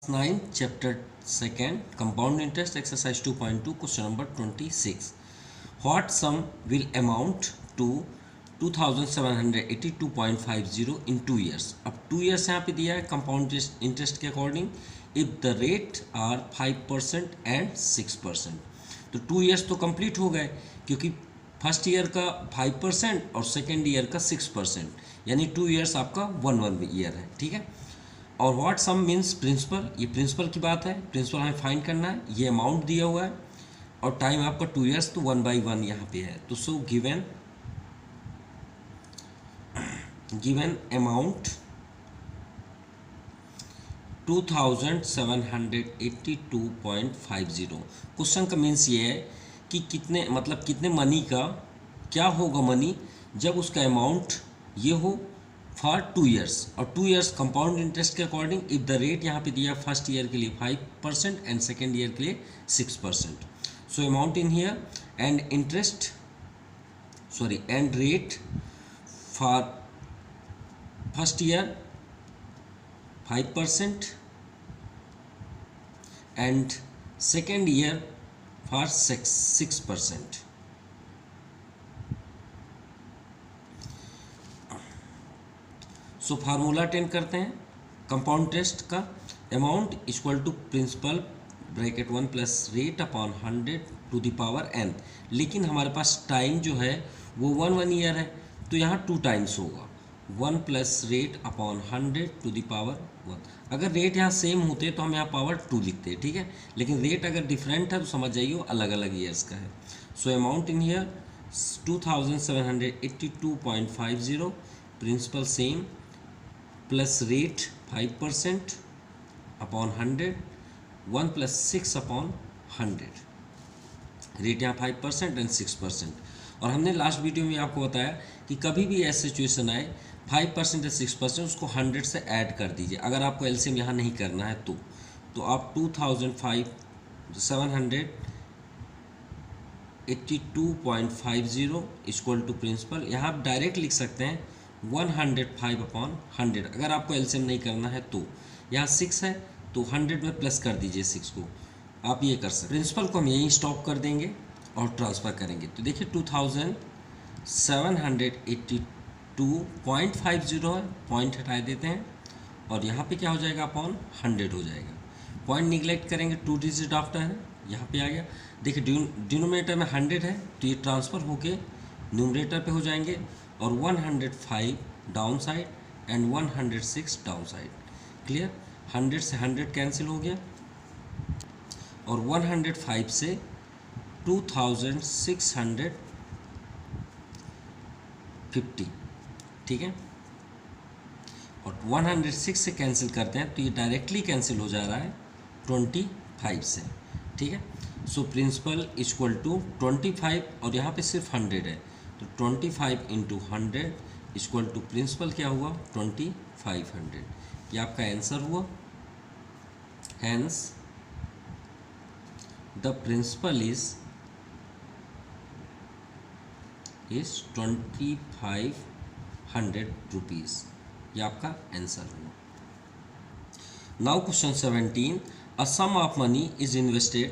9 chapter 2 compound interest exercise 2.2 question number 26. What sum will amount to 2782.50 in 2 years? अब 2 years यहाँ पे दिया है compound interest के according if the rate are 5% and 6%. तो 2 years तो complete हो गए क्योंकि फर्स्ट ईयर का 5% और सेकेंड ईयर का 6%, यानी 2 years आपका 1 ईयर है. ठीक है. और व्हाट सम मीन्स प्रिंसिपल, ये प्रिंसिपल की बात है, प्रिंसिपल हमें फाइंड करना है. ये अमाउंट दिया हुआ है और टाइम आपका 2 years तो 1/1 यहाँ पे है. तो सो गिवन अमाउंट 2782.50. क्वेश्चन का मीन्स ये है कि कितने मतलब कितने मनी का क्या होगा मनी जब उसका अमाउंट ये हो फॉर 2 years और 2 years कंपाउंड इंटरेस्ट के अकॉर्डिंग इफ द रेट यहाँ पे दिया फर्स्ट ईयर के लिए 5% एंड सेकेंड ईयर के लिए 6%. So amount in here and interest and rate for first year 5% and second year for 6%. So formula attend करते हैं कंपाउंड इंटरेस्ट का. Amount equal to principal bracket 1 plus rate upon 100 to the power n. लेकिन हमारे पास time जो है वो 1 year है तो यहाँ 2 टाइम्स होगा 1 plus rate upon 100 to the power 1. अगर रेट यहाँ सेम होते तो हम यहाँ पावर 2 लिखते हैं. ठीक है. लेकिन रेट अगर डिफरेंट है तो समझ जाइए वो अलग अलग ईयर्स का है. So amount in here 2782.50 principal same plus rate 5% upon 100 1 plus 6 upon 100. Rate यहाँ 5% एंड 6%. और हमने लास्ट वीडियो में आपको बताया कि कभी भी ऐसी सिचुएशन आए 5% या 6% उसको 100 से ऐड कर दीजिए. अगर आपको एलसीएम यहाँ नहीं करना है तो आप 2782.50 इक्वल टू प्रिंसिपल यहाँ आप डायरेक्ट लिख सकते हैं 105 अपॉन 100. अगर आपको एलसीएम नहीं करना है तो यहाँ 6 है तो 100 में प्लस कर दीजिए 6 को. आप ये कर सकते. प्रिंसिपल को हम यहीं स्टॉप कर देंगे और ट्रांसफ़र करेंगे. तो देखिए 2782.50 है, पॉइंट हटा देते हैं और यहाँ पे क्या हो जाएगा अपॉन 100 हो जाएगा. पॉइंट निगलेक्ट करेंगे 2 डिजिट आफ्टर है, यहाँ पे आ गया. देखिए डिनोमिनेटर में 100 है तो ये ट्रांसफ़र होके न्यूमरेटर पे हो जाएंगे और 105 down side and 106 down side. Clear. 100 से 100 कैंसिल हो गया और 105 से 2650. ठीक है. और 106 से कैंसिल करते हैं तो ये डायरेक्टली कैंसिल हो जा रहा है 25 से. ठीक है. सो प्रिंसिपल इक्वल टू 25 और यहाँ पे सिर्फ 100 है तो 25 इंटू 100 इक्वल टू प्रिंसिपल क्या हुआ 2500. ये आपका आंसर हुआ. Hence the principal is 2500 rupees. ये आपका आंसर हुआ. Now question 17. A sum of money is invested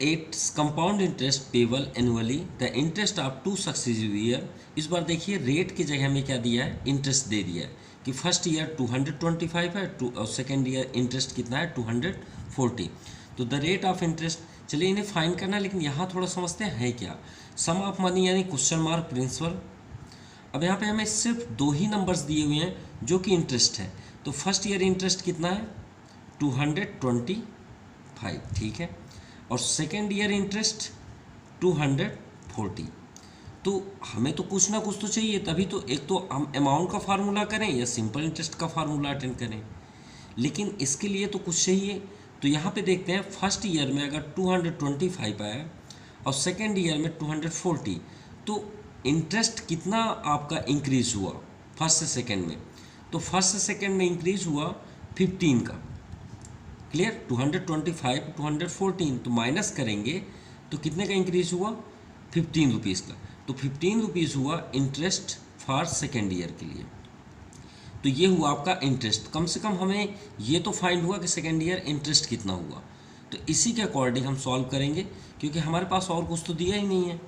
at compound interest payable annually the interest of 2 successive year. इस बार देखिए रेट की जगह हमें क्या दिया है इंटरेस्ट दे दिया है कि फर्स्ट ईयर 225 है और सेकेंड ईयर इंटरेस्ट कितना है 240. तो द रेट ऑफ इंटरेस्ट चलिए इन्हें फाइंड करना है. लेकिन यहाँ थोड़ा समझते हैं क्या. सम ऑफ मनी यानी क्वेश्चन मार्क प्रिंसिपल. अब यहाँ पे हमें सिर्फ 2 ही नंबर्स दिए हुए हैं जो कि इंटरेस्ट है. तो फर्स्ट ईयर इंटरेस्ट कितना है 225. ठीक है. और सेकेंड ईयर इंटरेस्ट 240. तो हमें तो कुछ ना कुछ तो चाहिए, तभी तो एक तो हम अमाउंट का फार्मूला करें या सिंपल इंटरेस्ट का फार्मूला अटेंड करें. लेकिन इसके लिए तो कुछ चाहिए. तो यहाँ पे देखते हैं फर्स्ट ईयर में अगर 225 आया और सेकेंड ईयर में 240 तो इंटरेस्ट कितना आपका इंक्रीज हुआ फर्स्ट से सेकेंड में. तो फर्स्ट से सेकेंड में इंक्रीज हुआ 15 का. क्लियर. 225 214 तो माइनस करेंगे तो कितने का इंक्रीज हुआ 15 रुपीज़ का. तो 15 रुपीज़ हुआ इंटरेस्ट फॉर सेकेंड ईयर के लिए. तो तो ये हुआ आपका इंटरेस्ट। कम से कम हमें ये तो फाइंड हुआ कि सेकेंड ईयर इंटरेस्ट कितना हुआ। तो इसी के अकॉर्डिंग हम सॉल्व करेंगे, क्योंकि हमारे पास और कुछ तो दिया ही नहीं है।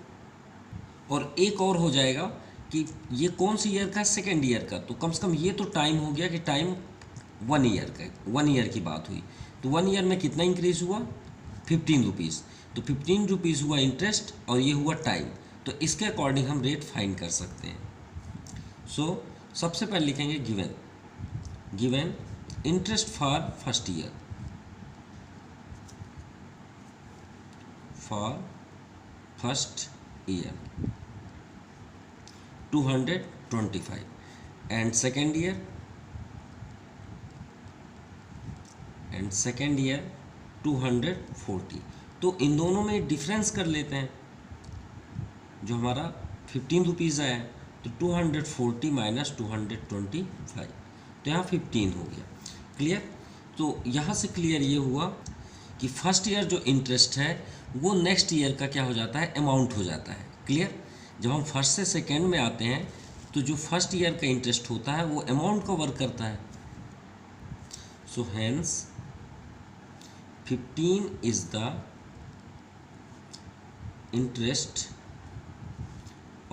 और एक और हो जाएगा कि ये कौन सी ईयर का है, सेकेंड ईयर का। तो कम से कम ये तो टाइम हो गया कि टाइम 1 ईयर का, 1 ईयर की बात हुई। तो 1 ईयर में कितना इंक्रीज हुआ, 15 रुपीज़। तो 15 रुपीज़ हुआ इंटरेस्ट और ये हुआ टाइम। तो इसके अकॉर्डिंग हम रेट फाइंड कर सकते हैं। सो सबसे पहले लिखेंगे given interest for first year, year 225 and second year 240। तो इन दोनों में डिफरेंस कर लेते हैं। जो हमारा 15 रुपीज़ आया है तो 240 माइनस 225, तो यहाँ 15 हो गया। क्लियर। तो यहाँ से क्लियर ये हुआ कि फर्स्ट ईयर जो इंटरेस्ट है वो नेक्स्ट ईयर का क्या हो जाता है, अमाउंट हो जाता है। क्लियर। जब हम फर्स्ट से सेकेंड में आते हैं तो जो फर्स्ट ईयर का इंटरेस्ट होता है वो अमाउंट को वर्क करता है। So hence 15 is the interest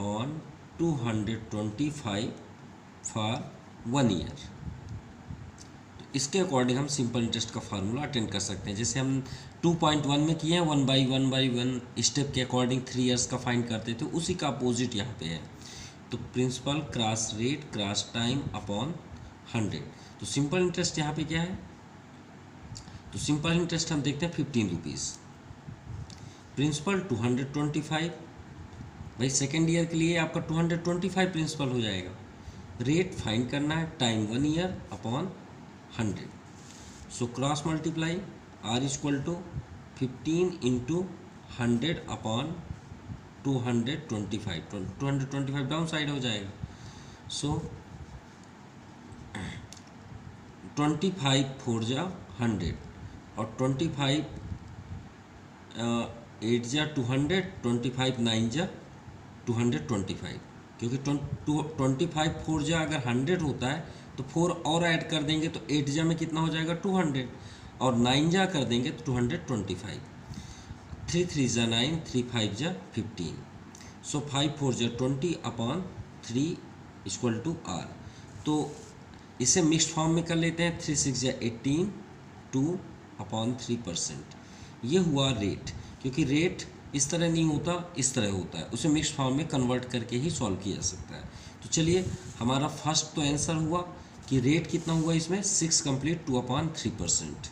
on 225 for 1 year. इसके अकॉर्डिंग हम सिंपल इंटरेस्ट का फार्मूला अटेंड कर सकते हैं। जैसे हम 2.1 में किए हैं 1/1 स्टेप के अकॉर्डिंग 3 इयर्स का फाइंड करते थे, उसी का अपोजिट यहाँ पे है। तो principal cross rate cross time upon 100। तो सिंपल इंटरेस्ट यहाँ पे क्या है, तो सिंपल इंटरेस्ट हम देखते हैं 15 रुपीज़, प्रिंसिपल 225। भाई सेकेंड ईयर के लिए आपका 225 प्रिंसिपल हो जाएगा। रेट फाइंड करना है, time 1 year upon 100। So cross multiply R equal to 15 into 100 upon 225। 225 down side हो जाएगा। सो 25 4 जा 100 और 25 8 जा 200, 25 9 जा 225। क्योंकि 25 4 जा अगर 100 होता है तो 4 और ऐड कर देंगे तो 8 जा में कितना हो जाएगा 200, और 9 जा कर देंगे तो 225। 3 3 जा 9, 3 5 जा 15। सो 5 4 जा 20 अपॉन 3 इक्वल टू R। तो इसे मिक्स्ड फॉर्म में कर लेते हैं। 3 6 जा 18, 2 अपॉन 3%। ये हुआ रेट, क्योंकि रेट इस तरह नहीं होता, इस तरह होता है। उसे मिक्स्ड फॉर्म में कन्वर्ट करके ही सॉल्व किया जा सकता है। तो चलिए हमारा फर्स्ट तो आंसर हुआ कि रेट कितना हुआ इसमें 6 कंप्लीट 2/3%।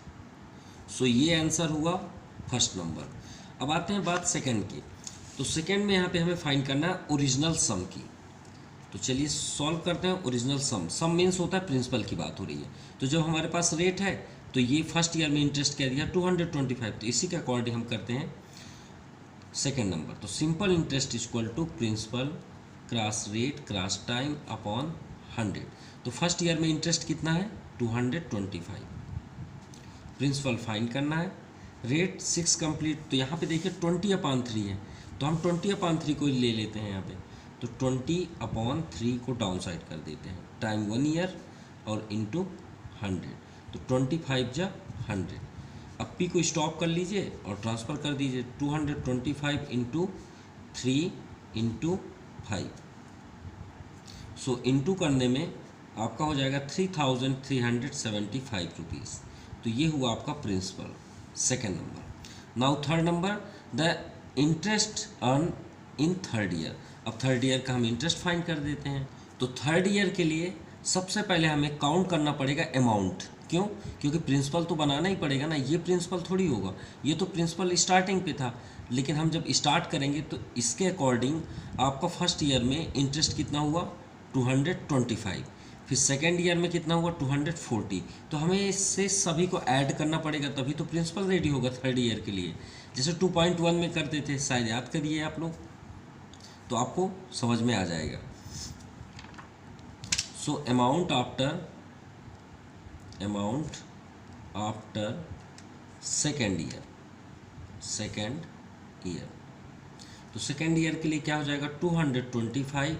सो ये आंसर हुआ फर्स्ट नंबर। अब आते हैं बात सेकंड की। तो सेकंड में यहाँ पे हमें फाइंड करना है ओरिजिनल सम की। तो चलिए सॉल्व करते हैं ओरिजिनल सम। सम मीन्स होता है प्रिंसिपल की बात हो रही है। तो जब हमारे पास रेट है तो ये फर्स्ट ईयर में इंटरेस्ट क्या दिया 225, तो इसी के अकॉर्डिंग हम करते हैं सेकेंड नंबर। तो simple interest equal to principal cross rate cross time upon 100। तो फर्स्ट ईयर में इंटरेस्ट कितना है 225, प्रिंसिपल फाइंड करना है, रेट 6 कंप्लीट। तो यहाँ पे देखिए 20/3 है, तो हम 20/3 को ले लेते हैं यहाँ पे। तो 20/3 को डाउन साइड कर देते हैं, टाइम 1 ईयर और इंटू 100। तो 25 जा 100। अब पी को स्टॉप कर लीजिए और ट्रांसफ़र कर दीजिए 225 इंटू 3 इंटू 5। सो इंटू करने में आपका हो जाएगा 3375 रुपीज़। तो ये हुआ आपका principal second number. Now third number, the interest earn in third year. अब थर्ड ईयर का हम इंटरेस्ट फाइंड कर देते हैं। तो थर्ड ईयर के लिए सबसे पहले हमें काउंट करना पड़ेगा अमाउंट। क्यों? क्योंकि प्रिंसिपल तो बनाना ही पड़ेगा ना, ये प्रिंसिपल थोड़ी होगा, ये तो प्रिंसिपल स्टार्टिंग पे था। लेकिन हम जब स्टार्ट करेंगे तो इसके अकॉर्डिंग आपका फर्स्ट ईयर में इंटरेस्ट कितना हुआ 225, फिर सेकेंड ईयर में कितना हुआ 240। तो हमें इससे सभी को ऐड करना पड़ेगा, तभी तो प्रिंसिपल रेडी होगा थर्ड ईयर के लिए। जैसे 2.1 में करते थे, शायद याद करिए आप लोग, तो आपको समझ में आ जाएगा। So amount after second year. तो सेकेंड ईयर के लिए क्या हो जाएगा 225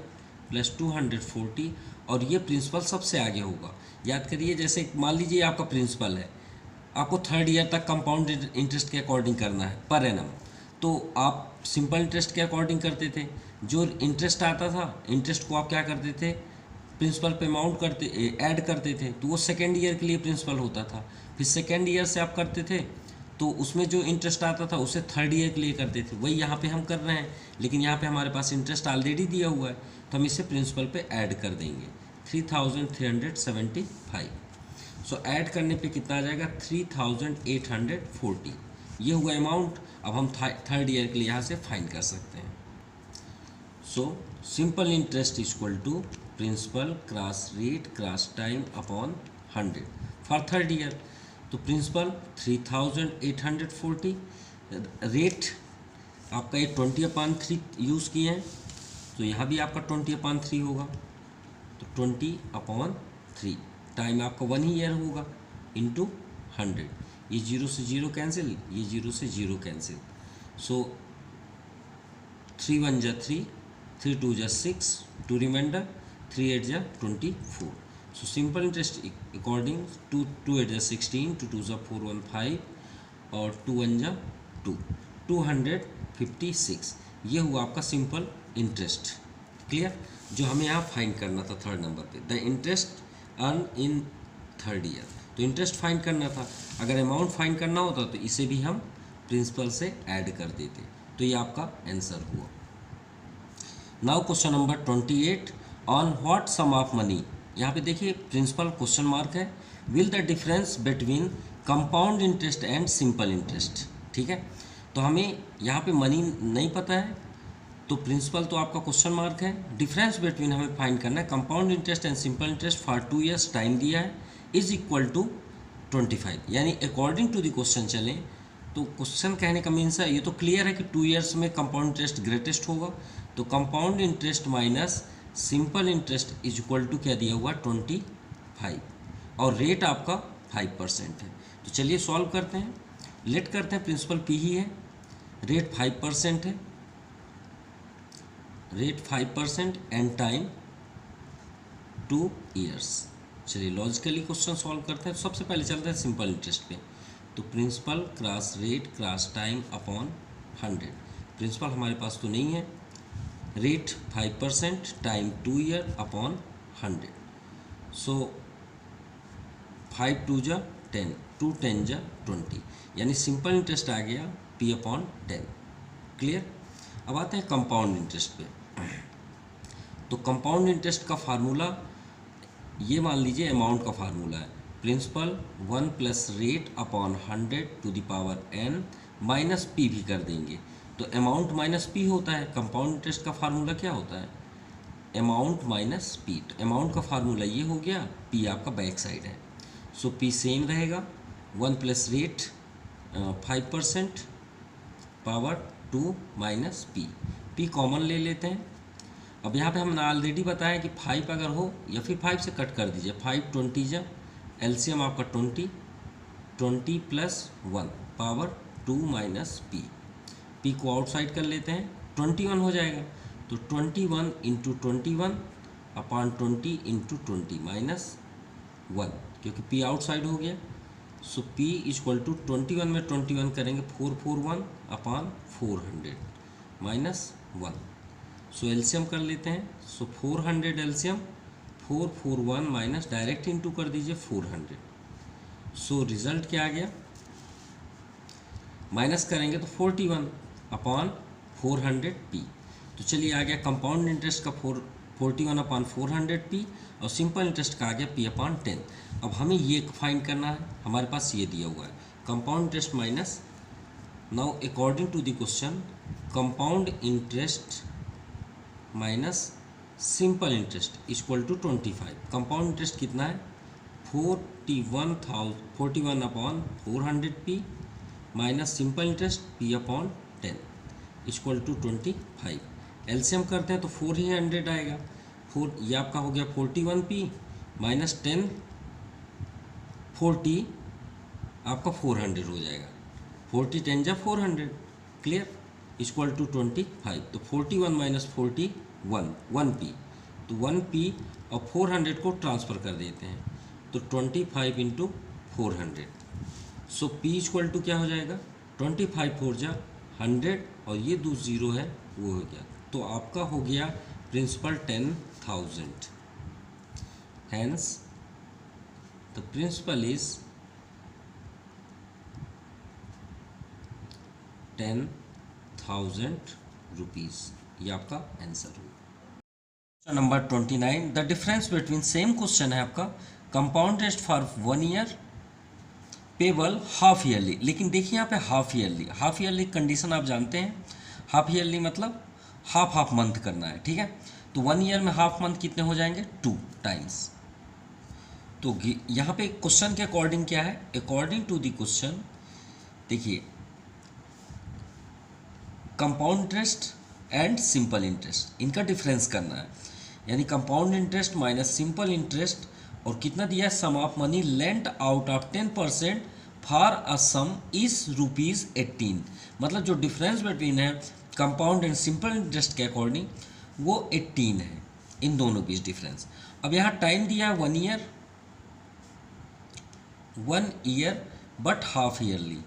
प्लस 240, और ये प्रिंसिपल सबसे आगे होगा। याद करिए, जैसे मान लीजिए आपका प्रिंसिपल है, आपको 3rd ईयर तक कंपाउंड इंटरेस्ट के अकॉर्डिंग करना है पर एनम, तो आप सिंपल इंटरेस्ट के अकॉर्डिंग करते थे। जो इंटरेस्ट आता था, इंटरेस्ट को आप क्या करते थे, प्रिंसिपल पे अमाउंट करते ऐड करते थे, तो वो 2nd ईयर के लिए प्रिंसिपल होता था। फिर 2nd ईयर से आप करते थे तो उसमें जो इंटरेस्ट आता था उसे 3rd ईयर के लिए करते थे। वही यहाँ पे हम कर रहे हैं, लेकिन यहाँ पे हमारे पास इंटरेस्ट ऑलरेडी दिया हुआ है तो हम इसे प्रिंसिपल पे ऐड कर देंगे 3375। सो ऐड करने पे कितना आ जाएगा 3840। ये हुआ अमाउंट। अब हम 3rd ईयर के लिए यहाँ से फाइंड कर सकते हैं। So simple interest equal to principal cross rate cross time upon 100 for 3rd year. तो प्रिंसिपल 3840, रेट आपका ये 20/3 यूज़ किए हैं तो यहाँ भी आपका 20/3 होगा, तो 20/3 टाइम आपका 1 ईयर होगा इंटू 100। ये 0 से 0 कैंसिल, ये 0 से 0 कैंसिल। सो 3 1 जा 3, 3 2 जा 6, 2 रिमाइंडर, 3 8 जा 24। सो सिंपल इंटरेस्ट अकॉर्डिंग 2 8 जा 16, 2 2 जा 4 1 5 और 2 1 जा 2, 256। ये हुआ आपका सिंपल इंटरेस्ट। क्लियर, जो हमें यहाँ फाइंड करना था 3rd नंबर पे, the interest earn in 3rd year. तो इंटरेस्ट फाइंड करना था, अगर अमाउंट फाइंड करना होता तो इसे भी हम प्रिंसिपल से ऐड कर देते। तो ये आपका आंसर हुआ। Now question number 28, on what sum of money. यहाँ पे देखिए प्रिंसिपल क्वेश्चन मार्क है, will the difference between compound interest and simple interest. ठीक है, तो हमें यहाँ पे मनी नहीं पता है तो प्रिंसिपल तो आपका क्वेश्चन मार्क है, डिफरेंस बिटवीन हमें फाइंड करना है। Compound interest and simple interest for 2 years time दिया है इज इक्वल टू 25। यानी अकॉर्डिंग टू द क्वेश्चन चलें तो क्वेश्चन कहने का मीन्स है, ये तो क्लियर है कि 2 ईयर्स में कंपाउंड इंटरेस्ट ग्रेटेस्ट होगा, तो compound interest minus simple interest is equal to क्या दिया हुआ 25 और रेट आपका 5% है। तो चलिए सॉल्व करते हैं। लेट करते हैं प्रिंसिपल पी ही है, रेट 5% है, रेट 5% एंड टाइम 2 ईयर्स। चलिए लॉजिकली क्वेश्चन सॉल्व करते हैं। तो सबसे पहले चलते हैं सिंपल इंटरेस्ट पे। तो principal cross rate cross time upon 100। Principal हमारे पास तो नहीं है, rate 5% time 2 year upon 100। So 5 2 जा 10, 2 10 जा 20, यानी सिंपल इंटरेस्ट आ गया P/10। क्लियर। अब आते हैं कंपाउंड इंटरेस्ट पे। तो कंपाउंड इंटरेस्ट का फार्मूला ये मान लीजिए अमाउंट का फार्मूला है, principal 1 plus rate upon 100 to the power n minus P भी कर देंगे। तो अमाउंट माइनस पी होता है, कंपाउंड इंटरेस्ट का फार्मूला क्या होता है, अमाउंट माइनस पी। तो अमाउंट का फार्मूला ये हो गया, पी आपका बैक साइड है। सो पी सेम रहेगा, 1 plus rate 5% power 2 minus P. P common ले लेते हैं। अब यहाँ पे हमने ऑलरेडी बताया कि 5 अगर हो या फिर 5 से कट कर दीजिए, 5 20 जा एलसीएम आपका 20 plus 1 power 2 minus P. P को आउटसाइड कर लेते हैं, 21 हो जाएगा। तो 21 इंटू 21 अपॉन 20 इंटू 20 माइनस 1, क्योंकि पी आउटसाइड हो गया। सो पी इक्वल टू 21 में 21 करेंगे 441 अपॉन 400 माइनस 1। सो एलसीएम कर लेते हैं। सो 400 एलसीएम 441 माइनस डायरेक्ट इंटू कर दीजिए 400। सो रिजल्ट क्या आ गया, माइनस करेंगे तो 41 अपॉन 400 पी। तो चलिए आ गया कंपाउंड इंटरेस्ट का 41 अपॉन 400 पी और सिंपल इंटरेस्ट का आ गया P/10। अब हमें ये फाइंड करना है, हमारे पास ये दिया हुआ है compound interest minus. Now according to the question compound interest minus simple interest equal to 25। Compound interest कितना है 41 upon 400 P minus simple interest P/10 equal to 25। LCM करते हैं तो 400 आएगा, 4 ये आपका हो गया 41 पी माइनस 10 40 आपका 400 हो जाएगा, 40 10 जा 400। Clear, equal to 25। तो 41 माइनस 41 1 पी तो 1p और 400 को ट्रांसफ़र कर देते हैं, तो 25 into 400। So p equal to क्या हो जाएगा, 25 4 जा 100 और ये 2 0 है वो हो गया। तो आपका हो गया principal 10,000। Hence the principal is 10,000 rupees. ये आपका आंसर होगा। Number 29, the difference between, same question है आपका, compound interest for 1 year payable half yearly. लेकिन देखिए यहाँ पे हाफ ईयरली कंडीशन आप जानते हैं, हाफ ईयरली मतलब हाफ मंथ करना है, ठीक है। तो 1 ईयर में हाफ मंथ कितने हो जाएंगे, 2 टाइम्स। तो यहाँ पे क्वेश्चन के अकॉर्डिंग क्या है, अकॉर्डिंग टू द क्वेश्चन देखिए compound interest and simple interest, इनका डिफरेंस करना है, यानी compound interest minus simple interest, और कितना दिया है, sum of money lent out of 10% for a sum is ₹18। मतलब जो डिफरेंस बिटवीन है कंपाउंड एंड सिंपल इंटरेस्ट के अकॉर्डिंग वो 18 है, इन दोनों बीच डिफरेंस। अब यहाँ टाइम दिया है 1 ईयर बट हाफ ईयरली।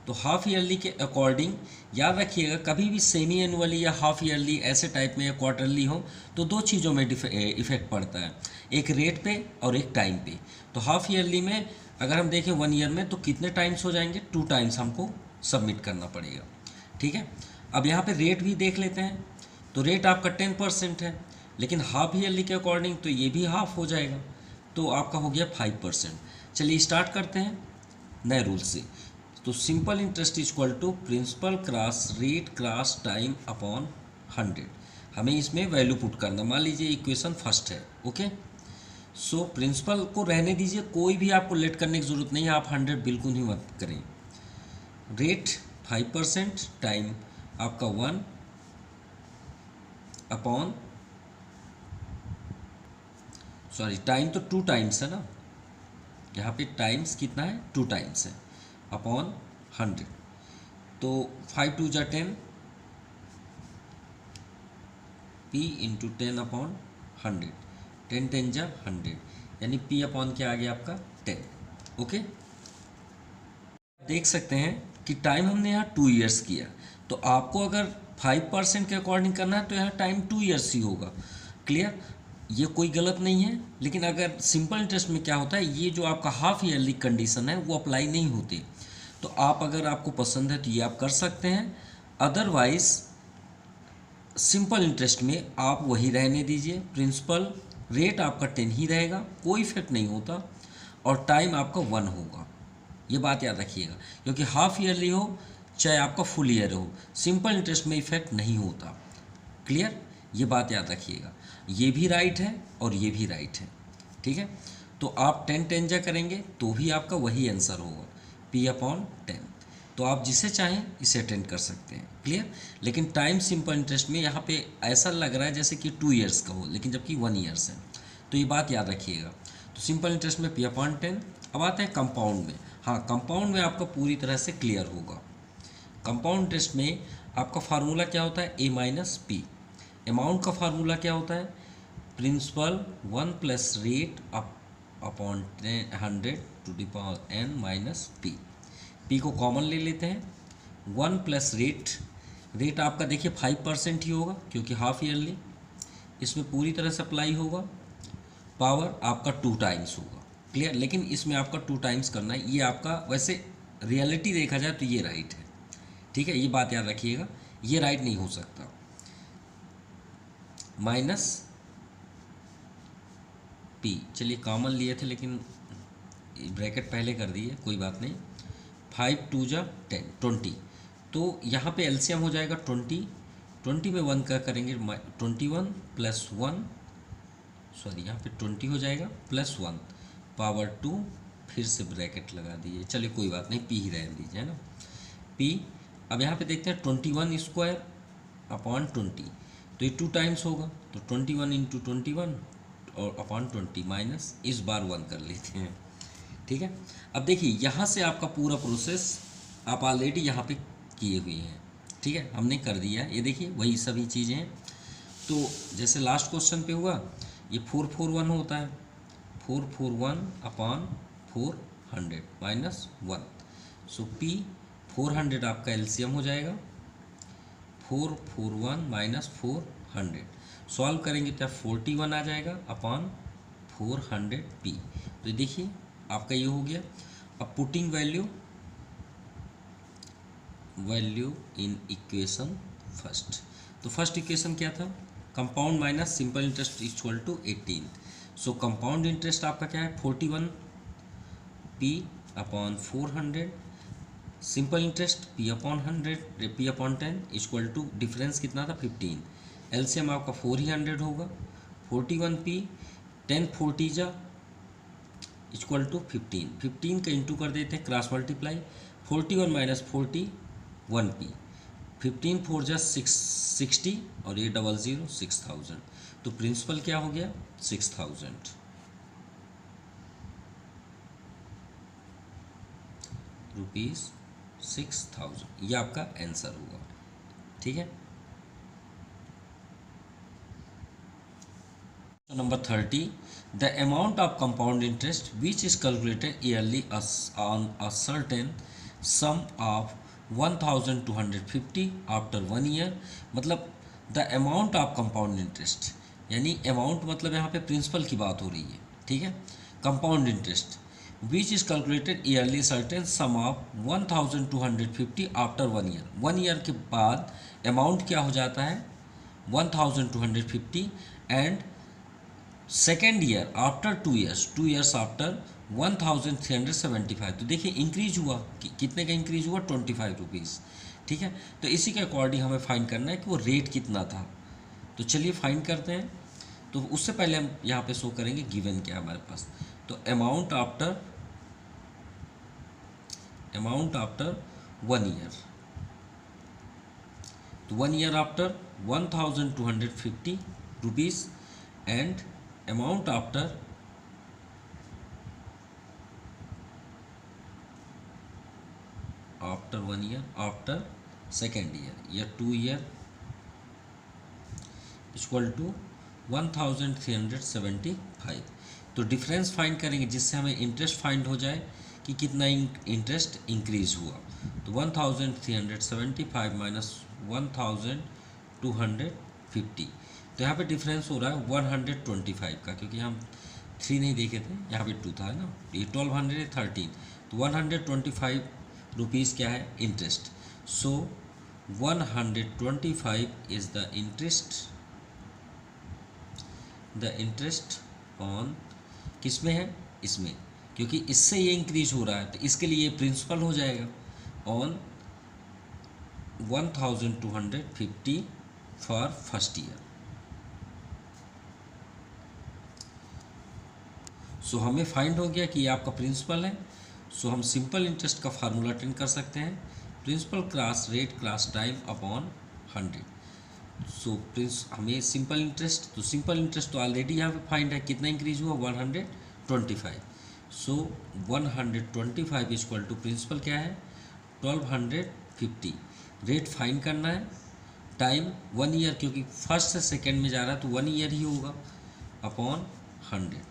तो हाफ ईयरली के अकॉर्डिंग याद रखिएगा, कभी भी सेमी एनुअली या हाफ ईयरली ऐसे टाइप में या क्वार्टरली हो तो दो चीज़ों में इफेक्ट पड़ता है, एक रेट पे और एक टाइम पे। तो हाफ ईयरली में अगर हम देखें 1 ईयर में तो कितने टाइम्स हो जाएंगे, 2 टाइम्स हमको सबमिट करना पड़ेगा, ठीक है। अब यहाँ पे रेट भी देख लेते हैं, तो रेट आपका 10% है, लेकिन हाफ ईयरली के अकॉर्डिंग तो ये भी हाफ हो जाएगा, तो आपका हो गया 5%। चलिए स्टार्ट करते हैं नए रूल से। तो simple interest equal to principal cross rate cross time upon 100। हमें इसमें वैल्यू पुट करना, मान लीजिए इक्वेशन फर्स्ट है, ओके। सो प्रिंसिपल को रहने दीजिए, कोई भी आपको लेट करने की ज़रूरत नहीं है, आप 100 बिल्कुल ही मत करें। रेट 5%, टाइम आपका 1 अपॉन, सॉरी टाइम तो 2 टाइम्स है ना, यहाँ पे टाइम्स कितना है, 2 टाइम्स है, अपॉन 100। तो 5 2 जा 10, p इंटू 10 अपॉन 100, 10 10 जा 100, यानी p अपॉन क्या आ गया आपका 10, ओके। देख सकते हैं कि टाइम हमने यहाँ 2 ईयर्स किया, तो आपको अगर 5% के अकॉर्डिंग करना है तो यहाँ टाइम 2 ईयर्स ही होगा, क्लियर, ये कोई गलत नहीं है। लेकिन अगर सिंपल इंटरेस्ट में क्या होता है, ये जो आपका हाफ ईयरली कंडीशन है वो अप्लाई नहीं होती। तो आप अगर आपको पसंद है तो ये आप कर सकते हैं, अदरवाइज सिंपल इंटरेस्ट में आप वही रहने दीजिए, प्रिंसिपल रेट आपका 10 ही रहेगा, कोई इफेक्ट नहीं होता, और टाइम आपका 1 होगा। ये बात याद रखिएगा, क्योंकि हाफ ईयरली हो चाहे आपका फुल ईयर हो, सिंपल इंटरेस्ट में इफेक्ट नहीं होता, क्लियर, ये बात याद रखिएगा। ये भी राइट है और ये भी राइट है, ठीक है। तो आप 10 10 जा करेंगे तो भी आपका वही आंसर होगा, p अपॉन 10। तो आप जिसे चाहें इसे अटेंड कर सकते हैं, क्लियर। लेकिन टाइम सिंपल इंटरेस्ट में यहाँ पे ऐसा लग रहा है जैसे कि 2 ईयर्स का हो, लेकिन जबकि 1 ईयर्स है, तो ये बात याद रखिएगा। तो सिंपल इंटरेस्ट में p अपॉन 10। अब आते हैं कंपाउंड में। हाँ, कंपाउंड में आपका पूरी तरह से क्लियर होगा। कंपाउंड इंटरेस्ट में आपका फार्मूला क्या होता है, a माइनस पी। अमाउंट का फार्मूला क्या होता है, principal 1 plus rate upon 100 to the power n minus P. P को कॉमन ले लेते हैं, 1 प्लस रेट आपका देखिए 5% ही होगा क्योंकि हाफ ईयरली, इसमें पूरी तरह से अप्लाई होगा, पावर आपका 2 टाइम्स होगा, क्लियर। लेकिन इसमें आपका 2 टाइम्स करना है, ये आपका वैसे रियलिटी देखा जाए तो ये राइट है, ठीक है, ये बात याद रखिएगा, ये राइट नहीं हो सकता। माइनस पी, चलिए कॉमन लिए थे लेकिन ब्रैकेट पहले कर दिए, कोई बात नहीं। 5 2 जा 10 20, तो यहाँ पे एलसीएम हो जाएगा 20 में 1 का करेंगे 21 प्लस 1, सॉरी यहाँ पे 20 हो जाएगा प्लस 1 पावर 2, फिर से ब्रैकेट लगा दीजिए, चलिए कोई बात नहीं, पी ही रहने दीजिए, है ना, पी। अब यहाँ पे देखते हैं 21 स्क्वायर अपॉन 20, तो ये 2 टाइम्स होगा, तो 21 इंटू 21 और अपॉन 20 माइनस, इस बार 1 कर लेते हैं, ठीक है। अब देखिए यहाँ से आपका पूरा प्रोसेस आप ऑलरेडी यहाँ पे किए हुए हैं, ठीक है, हमने कर दिया, ये देखिए वही सभी चीज़ें हैं। तो जैसे लास्ट क्वेश्चन पे हुआ, ये 441 होता है, 441 अपॉन 400 माइनस 1। सो P 400 आपका एलसीएम हो जाएगा, 441 माइनस 400 सॉल्व करेंगे तो 41 आ जाएगा अपॉन 400P। तो देखिए आपका ये हो गया। अब putting value in equation first. तो फर्स्ट इक्वेशन क्या था, compound minus simple interest equal to 18। So compound interest आपका क्या है 41P upon 400, simple interest P upon 100, P upon 10 equal to difference कितना था 15। एलसीएम आपका 4 ही 100 होगा, 41P 10 40 जा इक्वल टू 15, 15 का इंटू कर देते हैं क्रॉस मल्टीप्लाई, 41 माइनस 41P, 15 4 जा 60 और ये 00 6000। तो प्रिंसिपल क्या हो गया 6000 रुपीज़ 6000, ये आपका आंसर होगा। ठीक है। Number 30, the amount of compound interest which is calculated yearly on a certain sum of 1250 after 1 year. मतलब the amount of compound interest, यानी अमाउंट मतलब यहाँ पे प्रिंसिपल की बात हो रही है। ठीक है। Compound interest which is calculated yearly certain sum of 1250 after 1 year. 1 year के बाद अमाउंट क्या हो जाता है 1250 and second year after 2 years, 2 years after 1375। तो देखिए इंक्रीज हुआ कितने का इंक्रीज हुआ 25 रुपीज़। ठीक है। तो इसी के अकॉर्डिंग हमें फाइंड करना है कि वो रेट कितना था। तो चलिए फाइंड करते हैं। तो उससे पहले हम यहाँ पे शो करेंगे गिवन क्या है हमारे पास। तो अमाउंट आफ्टर 1 ईयर, तो 1 year after 1250 rupees and amount after after 1 year after second year या 2 ईयर इक्वल टू 1375। तो डिफरेंस फाइंड करेंगे जिससे हमें इंटरेस्ट फाइंड हो जाए कि कितना इंटरेस्ट इंक्रीज हुआ। तो 1375 माइनस 1250, तो यहाँ पे डिफरेंस हो रहा है 125 का, क्योंकि हम 3 नहीं देखे थे, यहाँ पे 2 था ना, ये 1213, तो 125 रुपीज़ क्या है interest. So 125 is the interest on किस में है इसमें, क्योंकि इससे ये इंक्रीज हो रहा है तो इसके लिए ये प्रिंसिपल हो जाएगा ऑन 1250 फॉर फर्स्ट ईयर। सो हमें फाइंड हो गया कि ये आपका प्रिंसिपल है। सो हम सिंपल इंटरेस्ट का फार्मूला अटेंड कर सकते हैं, principal class rate class time upon 100। So हमें सिंपल इंटरेस्ट, तो सिंपल इंटरेस्ट तो ऑलरेडी यहाँ पे फाइंड है, कितना इंक्रीज हुआ 125। सो 125 इक्वल टू प्रिंसिपल क्या है 1250, रेट फाइंड करना है, टाइम 1 ईयर क्योंकि फर्स्ट से सेकेंड में जा रहा है तो 1 ईयर ही होगा अपॉन 100।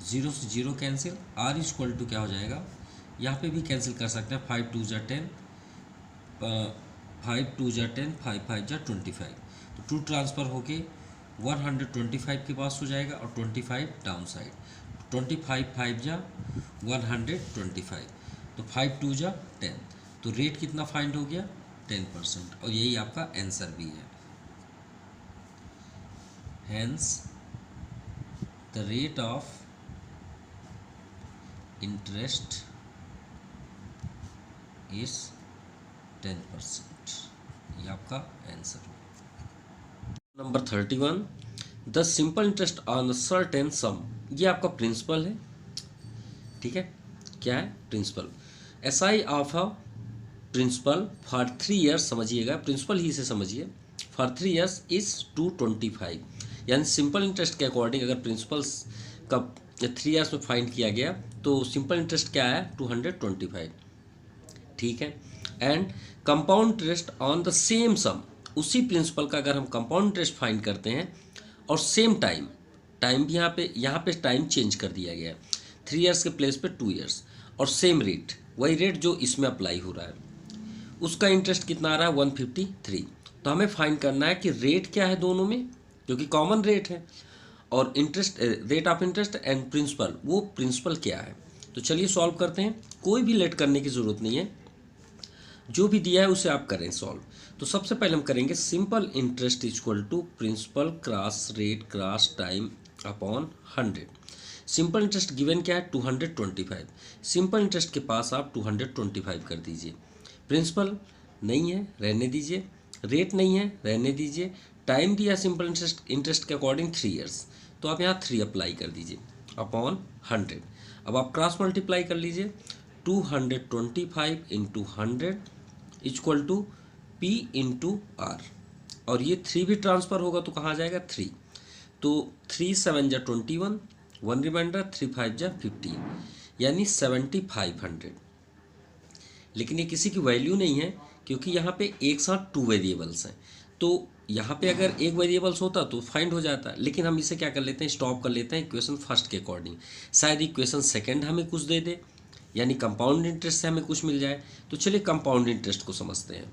0 से 0 कैंसिल, आर इक्वल टू क्या हो जाएगा, यहाँ पे भी कैंसिल कर सकते हैं, 5 2 जा 10, 5 2 जा 10, 5 5 जा 25। तो 2 ट्रांसफ़र होके 125 के पास हो जाएगा और 25 डाउन साइड, 25 5 जा 125, तो 5 2 जा 10, तो रेट कितना फाइंड हो गया 10%, और यही आपका आंसर भी है। Hence the rate of interest is 10%, ये आपका आंसर हो। Number 31, the simple interest on certain sum, ये आपका प्रिंसिपल है। ठीक है, क्या है principal, SI of a principal for 3 years, समझिएगा प्रिंसिपल ही से समझिए, फॉर 3 ईयर्स इज 225, यानी सिंपल इंटरेस्ट के अकॉर्डिंग अगर प्रिंसिपल्स का 3 ईयर्स में फाइंड किया गया तो सिंपल इंटरेस्ट क्या है 225। ठीक है, and compound interest on the same sum उसी प्रिंसिपल का अगर हम कंपाउंड इंटरेस्ट फाइंड करते हैं और सेम टाइम भी यहाँ पे टाइम चेंज कर दिया गया है, 3 ईयर्स के प्लेस पे 2 ईयर्स, और सेम रेट, वही रेट जो इसमें अप्लाई हो रहा है, उसका इंटरेस्ट कितना आ रहा है 153। तो हमें फाइंड करना है कि रेट क्या है दोनों में, क्योंकि कॉमन रेट है, और interest, rate of interest and principal, वो प्रिंसिपल क्या है। तो चलिए सॉल्व करते हैं, कोई भी लेट करने की ज़रूरत नहीं है, जो भी दिया है उसे आप करें सॉल्व। तो सबसे पहले हम करेंगे simple interest equal to principal cross rate cross time upon 100। Simple interest given क्या है 225, सिंपल इंटरेस्ट के पास आप 225 कर दीजिए। प्रिंसिपल नहीं है, रहने दीजिए। रेट नहीं है, रहने दीजिए। टाइम दिया सिंपल इंटरेस्ट के अकॉर्डिंग 3 ईयर्स, तो आप यहाँ 3 अप्लाई कर दीजिए अपॉन 100। अब आप क्रॉस मल्टीप्लाई कर लीजिए, 225 into 100 equal to P into R, और ये 3 भी ट्रांसफ़र होगा तो कहाँ जाएगा 3, तो 3 7 जा 21, 1 रिमाइंडर, 3 5 जा 15, यानी 7500। लेकिन ये किसी की वैल्यू नहीं है, क्योंकि यहाँ पे एक साथ 2 वेरिएबल्स हैं, तो यहाँ पे अगर एक वेरिएबल्स होता तो फाइंड हो जाता, लेकिन हम इसे क्या कर लेते हैं, स्टॉप कर लेते हैं इक्वेशन फर्स्ट के अकॉर्डिंग। शायद इक्वेशन सेकंड हमें कुछ दे दे, यानी कंपाउंड इंटरेस्ट से हमें कुछ मिल जाए। तो चलिए कंपाउंड इंटरेस्ट को समझते हैं।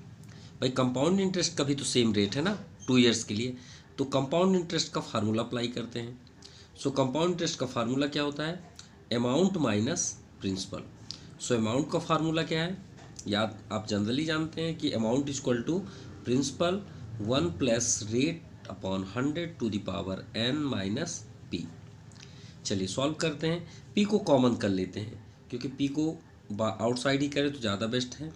भाई कंपाउंड इंटरेस्ट का भी तो सेम रेट है ना 2 ईयर्स के लिए, तो कंपाउंड इंटरेस्ट का फार्मूला अप्लाई करते हैं। सो कंपाउंड इंटरेस्ट का फार्मूला क्या होता है, amount minus principal. So amount का फार्मूला क्या है, याद आप जनरली जानते हैं कि amount equal to principal 1 plus rate upon 100 to the power n minus P. चलिए सॉल्व करते हैं, p को कॉमन कर लेते हैं, क्योंकि p को आउटसाइड ही करें तो ज़्यादा बेस्ट है।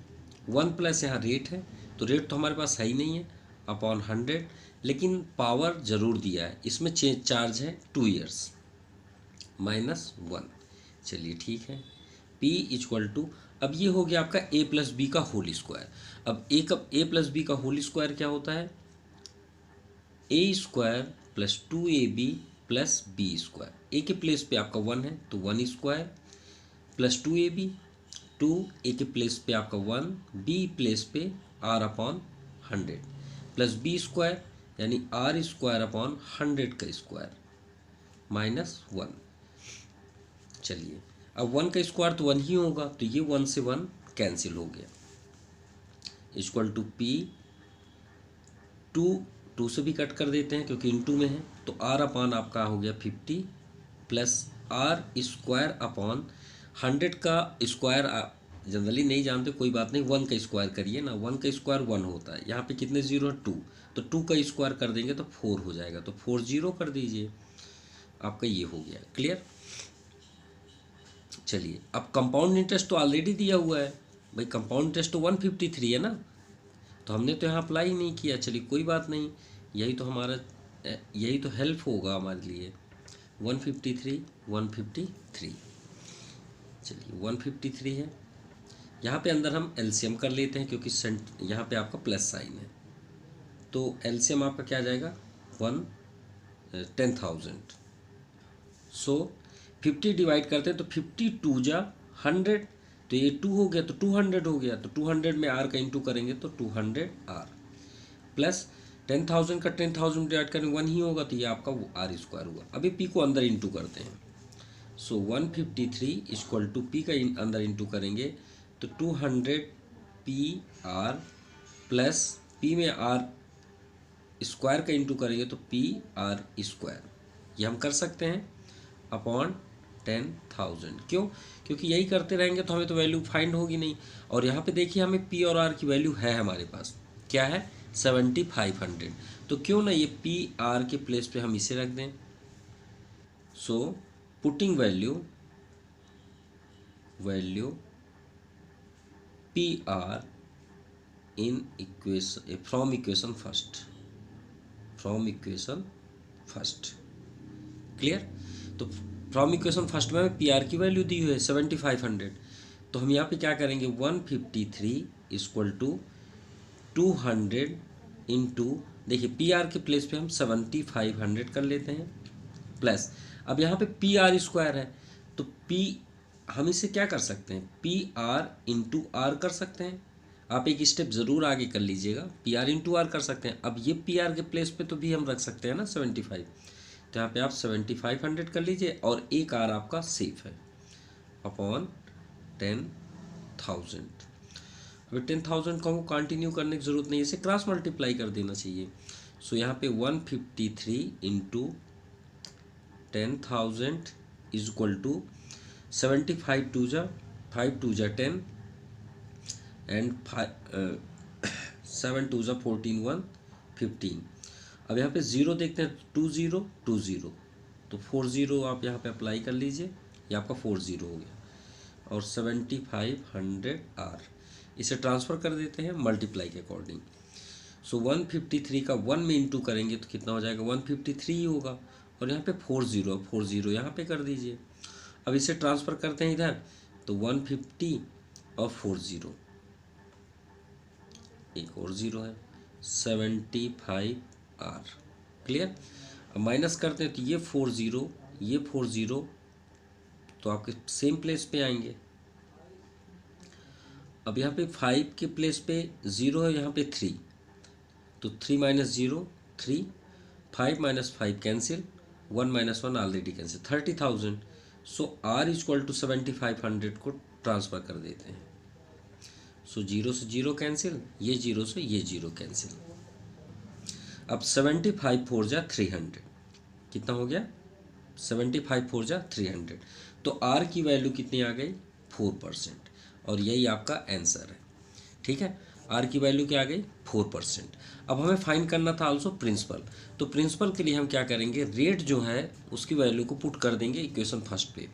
1 प्लस यहाँ रेट है, तो रेट तो हमारे पास है ही नहीं है, अपॉन 100, लेकिन पावर ज़रूर दिया है, इसमें चार्ज है 2 ईयर्स माइनस 1। चलिए ठीक है, p इक्वल टू, अब ये हो गया आपका a प्लस बी का होल स्क्वायर। अब a प्लस बी का होल स्क्वायर क्या होता है, a square plus 2ab plus B square. a के प्लेस पे आपका 1 है तो 1 स्क्वायर प्लस 2ab, 2a के प्लेस पे आपका 1, b प्लेस पे r upon 100 plus b square, यानी r स्क्वायर अपॉन 100 का स्क्वायर माइनस 1। चलिए अब 1 का स्क्वायर तो 1 ही होगा, तो ये 1 से 1 कैंसिल हो गया, इक्वल टू p, 2 से भी कट कर देते हैं क्योंकि इनटू में है, तो r अपॉन आपका हो गया 50 प्लस r स्क्वायर अपॉन 100 का स्क्वायर जनरली नहीं जानते, कोई बात नहीं, 1 का स्क्वायर करिए ना, 1 का स्क्वायर 1 होता है, यहाँ पे कितने जीरो है 2, तो 2 का स्क्वायर कर देंगे तो 4 हो जाएगा, तो 4 जीरो कर दीजिए, आपका ये हो गया क्लियर। चलिए अब कंपाउंड इंटरेस्ट तो ऑलरेडी दिया हुआ है, भाई कंपाउंड इंटरेस्ट तो 153 है ना, तो हमने तो यहाँ अप्लाई ही नहीं किया। चलिए कोई बात नहीं, यही तो हेल्प होगा हमारे लिए। 153 चलिए 153 है, यहाँ पे अंदर हम एलसीएम कर लेते हैं, क्योंकि यहाँ पे आपका प्लस साइन है, तो एलसीएम आपका क्या आ जाएगा 10,000। सो 50 डिवाइड करते हैं तो 52 जा 100, तो ये 2 हो गया तो 200 हो गया, तो 200 में r का इंटू करेंगे तो 200 r प्लस 10,000 का 10,000 डिवाइड करेंगे 1 ही होगा, तो ये आपका वो r स्क्वायर हुआ। अभी p को अंदर इंटू करते हैं, सो 153 इक्वल टू p का अंदर इंटू करेंगे तो 200 PR प्लस p में r स्क्वायर का इंटू करेंगे तो PR स्क्वायर, ये हम कर सकते हैं अपॉन 10,000। क्यों, क्योंकि यही करते रहेंगे तो हमें तो वैल्यू फाइंड होगी नहीं, और यहाँ पे देखिए हमें p और r की वैल्यू है हमारे पास, क्या है 7500, तो क्यों ना ये PR के प्लेस पे हम इसे रख दें। सो putting value PR in equation from equation first, clear. तो फ्रॉम इक्वेशन फर्स्ट में हमें PR की वैल्यू दी हुई है 7500, तो हम यहाँ पे क्या करेंगे 153 इक्वल टू 200 इंटू, देखिए PR के प्लेस पे हम 7500 कर लेते हैं, प्लस अब यहाँ पे PR स्क्वायर है, तो P हम इसे क्या कर सकते हैं PR इंटू R कर सकते हैं, आप एक स्टेप ज़रूर आगे कर लीजिएगा, पी आर इंटू आर कर सकते हैं। अब ये पी आर के प्लेस पे तो भी हम रख सकते हैं ना 75, तो यहाँ पे आप 7500 कर लीजिए और एक आर आपका सेफ है अपॉन 10,000। अभी 10,000 को कंटिन्यू करने की ज़रूरत नहीं है, इसे क्रॉस मल्टीप्लाई कर देना चाहिए। सो यहाँ पे 153 into 10,000 is equal to 75 two जा 5 टू जा 10 एंड 7 टू जा 14 1 15। अब यहाँ पे ज़ीरो देखते हैं, 20 तो 40 आप यहाँ पे अप्लाई कर लीजिए, ये आपका 40 हो गया और 7500 आर, इसे ट्रांसफ़र कर देते हैं मल्टीप्लाई के अकॉर्डिंग। सो 153 का 1 में इंटू करेंगे तो कितना हो जाएगा, 153 ही होगा और यहाँ पे 40 यहाँ पे कर दीजिए। अब इसे ट्रांसफ़र करते हैं इधर, तो 150 और 40 एक और ज़ीरो है, 75 आर। क्लियर। अब माइनस करते हैं तो ये 40 तो आपके सेम प्लेस पे आएंगे। अब यहाँ पे 5 के प्लेस पे 0 है, यहाँ पे 3, तो 3 माइनस 0 3, 5 माइनस 5 कैंसिल, 1 माइनस 1 already cancel, 30,000। So R is equal to 7500 को ट्रांसफ़र कर देते हैं। सो 0 से 0 कैंसिल, ये 0 से ये 0 कैंसिल। अब 75 4 जा 300, कितना हो गया, 75 4 जा 300। तो आर की वैल्यू कितनी आ गई, 4%, और यही आपका आंसर है। ठीक है, आर की वैल्यू क्या आ गई, 4%। अब हमें फाइंड करना था आल्सो प्रिंसिपल, तो प्रिंसिपल के लिए हम क्या करेंगे, रेट जो है उसकी वैल्यू को पुट कर देंगे इक्वेशन फर्स्ट पे।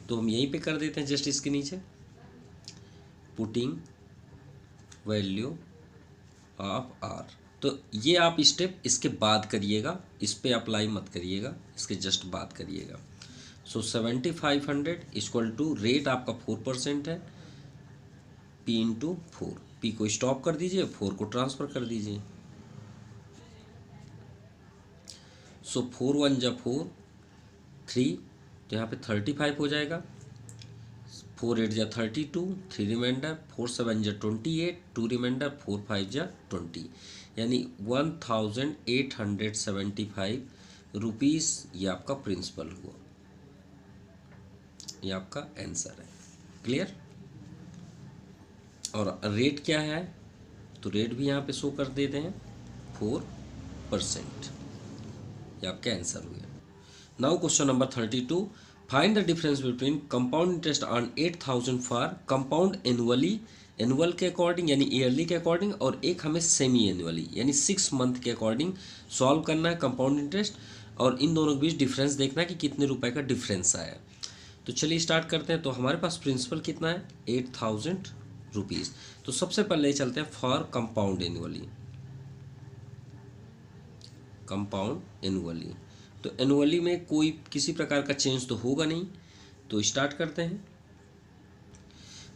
तो हम यहीं पे कर देते हैं, जस्ट इसके नीचे पुटिंग वैल्यू ऑफ आर। तो ये आप स्टेप इसके बाद करिएगा, इस पे अप्लाई मत करिएगा, इसके जस्ट बाद करिएगा। सो 7500 इक्वल टू रेट आपका 4% है, पी इंटू 4, पी को स्टॉप कर दीजिए, 4 को ट्रांसफ़र कर दीजिए। सो 4 1 जा 4 3, तो यहाँ पे 35 हो जाएगा, 4 8 जा 32, 3 रिमाइंडर, 4 7 जा 28, 2 रिमाइंडर, 4 5 जा 20, यानी 1875 रुपीज़ ये आपका प्रिंसिपल हुआ, ये आपका आंसर है। क्लियर। और रेट क्या है, तो रेट भी यहाँ पे शो कर देते हैं 4%, ये आपका आंसर हुआ। Now question number 32, find the difference between compound interest on 8,000 for compound annually, annual के अकॉर्डिंग यानी ईयरली के अकॉर्डिंग, और एक हमें सेमी एनुअली यानी 6 मंथ के अकॉर्डिंग सॉल्व करना है कंपाउंड इंटरेस्ट, और इन दोनों के बीच डिफरेंस देखना है कि कितने रुपए का डिफरेंस आया। तो चलिए स्टार्ट करते हैं। तो हमारे पास प्रिंसिपल कितना है, 8,000 रुपीज़। तो सबसे पहले चलते हैं for compound annually, compound annually. तो एनुअली में कोई किसी प्रकार का चेंज तो होगा नहीं, तो स्टार्ट करते हैं।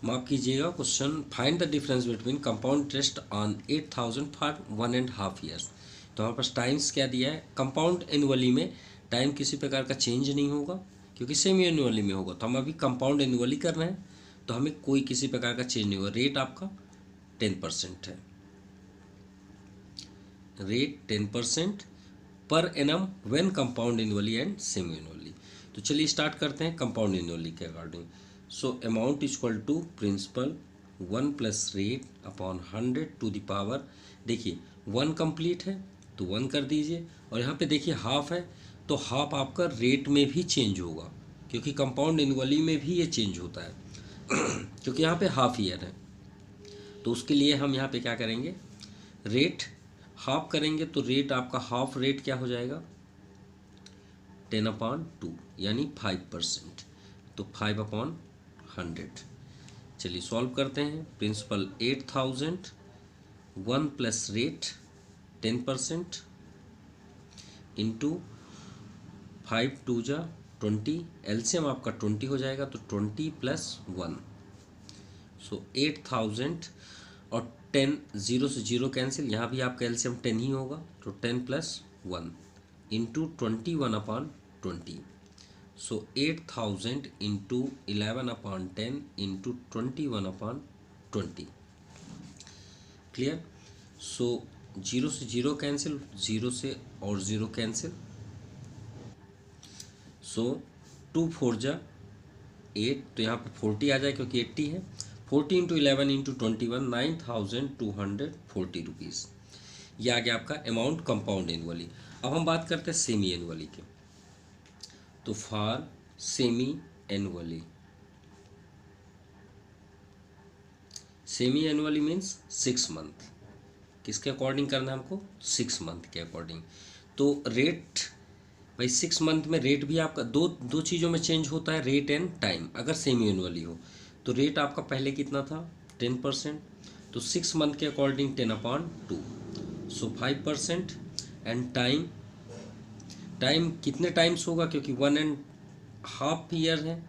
माफ कीजिएगा, question find the difference between compound interest on 8,000 for 1.5 years. तो हमारे पास टाइम्स क्या दिया है, कंपाउंड एनुअली में टाइम किसी प्रकार का चेंज नहीं होगा क्योंकि सेमी एनुअली में होगा। तो हम अभी कंपाउंड एनुअली कर रहे हैं, तो हमें कोई किसी प्रकार का चेंज नहीं होगा। रेट आपका 10% है, rate 10% per annum when compounded annually and semi annually. तो चलिए स्टार्ट करते हैं कंपाउंड एनुअली के according. So amount equal to principal 1 plus rate upon 100 to the power, देखिए 1 कंप्लीट है तो 1 कर दीजिए, और यहाँ पे देखिए हाफ है तो हाफ आपका रेट में भी चेंज होगा क्योंकि कंपाउंड एनुअली में भी ये चेंज होता है क्योंकि यहाँ पे हाफ ईयर है। तो उसके लिए हम यहाँ पे क्या करेंगे, रेट हाफ करेंगे, तो रेट आपका हाफ रेट क्या हो जाएगा, 10/2 यानी 5%, तो 5/100। चलिए सॉल्व करते हैं। प्रिंसिपल 8,000, 1 प्लस रेट 10% इंटू 5 2 जा 20, एलसीएम आपका 20 हो जाएगा, तो 20 + 1, सो 8,000 और 10, 0 से 0 कैंसिल, यहाँ भी आपका एलसीएम 10 ही होगा, तो 10 + 1 इंटू 21/20, सो 8,000 इंटू 11/10 इंटू 21/20, क्लियर। सो 0 से 0 कैंसिल, 0 से और 0 कैंसिल। सो 2 4 जा 8, तो यहाँ पे 40 आ जाए क्योंकि 80 है। 40 इंटू 11 इंटू 21, 9240 रुपीज़। ये आ गया आपका अमाउंट कंपाउंड एनुअली। अब हम बात करते हैं सेमी एनुअली के। तो for semi annually, semi annually means 6 month. किसके अकॉर्डिंग करना है हमको? 6 मंथ के अकॉर्डिंग। तो रेट भाई 6 मंथ में रेट भी आपका दो चीज़ों में चेंज होता है, रेट एंड टाइम। अगर सेमी एनुअली हो तो रेट आपका पहले कितना था? 10%। तो 6 मंथ के according 10/2, so 5%। And time, time कितने टाइम्स होगा? क्योंकि 1.5 ईयर है,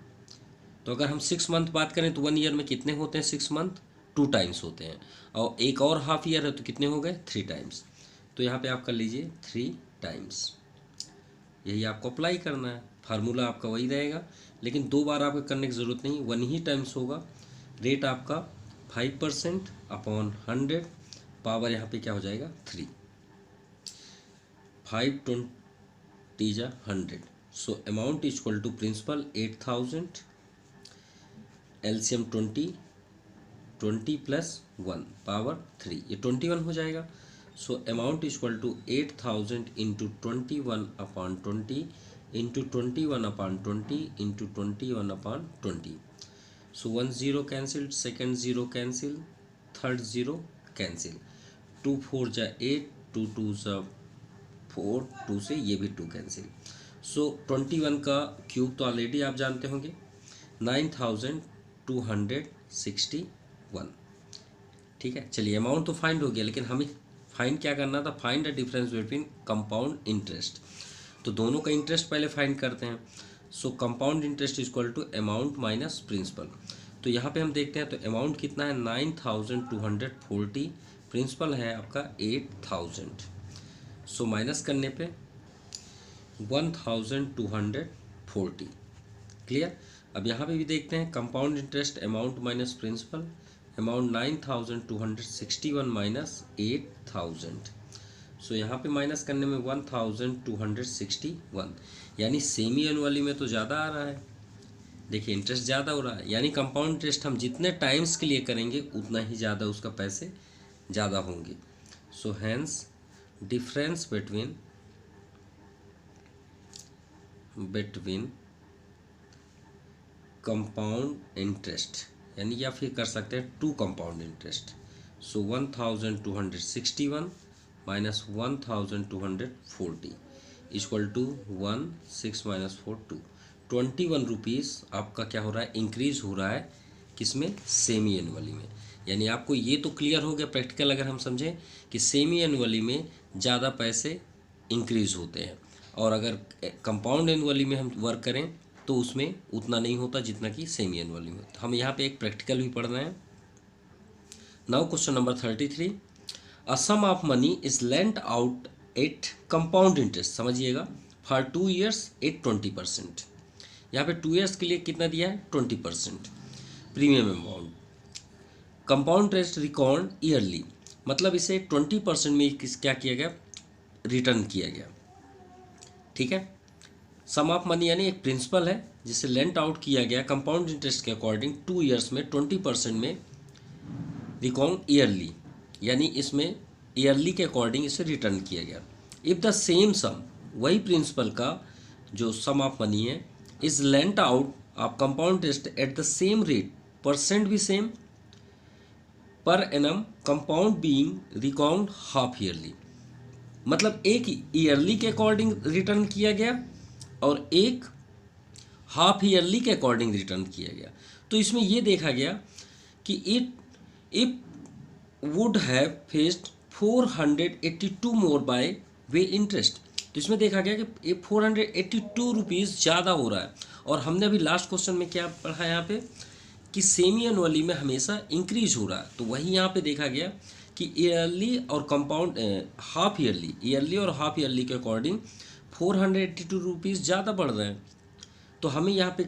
तो अगर हम 6 मंथ बात करें तो 1 ईयर में कितने होते हैं? 6 मंथ 2 टाइम्स होते हैं, और एक और हाफ ईयर है तो कितने हो गए? 3 टाइम्स। तो यहाँ पे आप कर लीजिए 3 टाइम्स। यही आपको अप्लाई करना है, फार्मूला आपका वही रहेगा, लेकिन 2 बार आपको करने की ज़रूरत नहीं, 1 ही टाइम्स होगा। रेट आपका 5% अपॉन 100, पावर यहाँ पे क्या हो जाएगा? 3। 5 20 जा 100, so amount is equal to principal 8000, LCM 20 plus 1 power 3, ये 21 हो जाएगा। So amount is equal to 8000 into 21/20 into 21/20 into 21/20। So 1 0 cancel, second 0 cancel, third 0 cancel. 2 4 जा 8, 2 2 जा 4, 2 से ये भी 2 कैंसिल। सो 21 का क्यूब तो ऑलरेडी आप जानते होंगे, 9261। ठीक है, चलिए अमाउंट तो फाइंड हो गया, लेकिन हमें फाइंड क्या करना था? Find the difference between compound interest. तो दोनों का इंटरेस्ट पहले फाइंड करते हैं। So compound interest is equal to amount minus principal. तो यहाँ पे हम देखते हैं, तो अमाउंट कितना है? 9240, प्रिंसिपल है आपका 8000। सो माइनस करने पे 1240। क्लियर। अब यहाँ पे भी देखते हैं, compound interest amount minus principal, amount 9261 minus 8000। So यहाँ पे माइनस करने में 1261, यानी सेमी एनुअली में तो ज़्यादा आ रहा है। देखिए इंटरेस्ट ज़्यादा हो रहा है, यानी कंपाउंड इंटरेस्ट हम जितने टाइम्स के लिए करेंगे उतना ही ज़्यादा उसका पैसे ज़्यादा होंगे। सो hence difference between compound interest, यानी या फिर कर सकते हैं 2 compound interest. So 1261 minus 1240 equal to 1 6 minus 4 2, 21 rupees आपका क्या हो रहा है? इंक्रीज हो रहा है। किसमें? सेमी एनुअली में। यानी आपको ये तो क्लियर हो गया प्रैक्टिकल, अगर हम समझें कि सेमी एनुअली में ज़्यादा पैसे इंक्रीज होते हैं, और अगर कंपाउंड एनुअली में हम वर्क करें तो उसमें उतना नहीं होता जितना कि सेमी एनुअली में। हम यहाँ पे एक प्रैक्टिकल भी पढ़ रहे हैं। Now question number 33, a sum of money is lent out at compound interest, समझिएगा, फॉर 2 ईयर्स एट 20%। यहाँ पे 2 ईयर्स के लिए कितना दिया है? 20% premium amount. Compound interest record yearly, मतलब इसे 20% में क्या किया गया? रिटर्न किया गया। ठीक है। सम ऑफ मनी यानी एक प्रिंसिपल है जिसे लेंट आउट किया गया कंपाउंड इंटरेस्ट के अकॉर्डिंग 2 ईयर्स में 20% में, रिकॉर्ड ईयरली, यानी इसमें ईयरली के अकॉर्डिंग इसे रिटर्न किया गया। इफ़ द सेम सम, वही प्रिंसिपल का जो सम ऑफ मनी है, is lent out of compound interest at the same rate, percent भी same, per annum compound being record half yearly, मतलब एक ईयरली के अकॉर्डिंग रिटर्न किया गया और एक हाफ ईयरली के अकॉर्डिंग रिटर्न किया गया। तो इसमें यह देखा गया कि if would have faced 482 more by way interest, तो इसमें देखा गया कि 482 रुपीज़ ज़्यादा हो रहा है। और हमने अभी लास्ट क्वेश्चन में क्या पढ़ा यहाँ पे कि सेमी एनुअली में हमेशा इंक्रीज हो रहा है, तो वही यहाँ पे देखा गया कि ईयरली और कंपाउंड हाफ ईयरली, ईयरली और हाफ ईयरली के अकॉर्डिंग 482 रुपीज़ ज़्यादा बढ़ रहे हैं। तो हमें यहाँ पे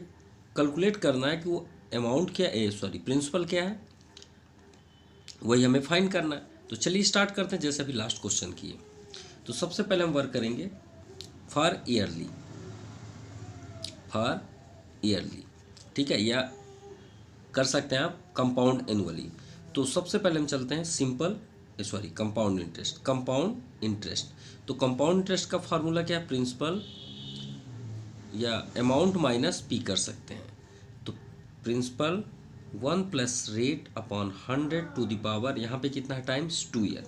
कैलकुलेट करना है कि वो अमाउंट क्या है, सॉरी प्रिंसिपल क्या है, वही हमें फाइंड करना है। तो चलिए स्टार्ट करते हैं जैसे अभी लास्ट क्वेश्चन किए। तो सबसे पहले हम वर्क करेंगे फॉर ईयरली, ठीक है, या कर सकते हैं आप कंपाउंड एनुअली। तो सबसे पहले हम चलते हैं कंपाउंड इंटरेस्ट। तो कंपाउंड इंटरेस्ट का फार्मूला क्या है, प्रिंसिपल या अमाउंट माइनस पी कर सकते हैं। तो principal 1 plus rate upon 100 to the power, यहाँ पे कितना है टाइम्स 2 ईयर।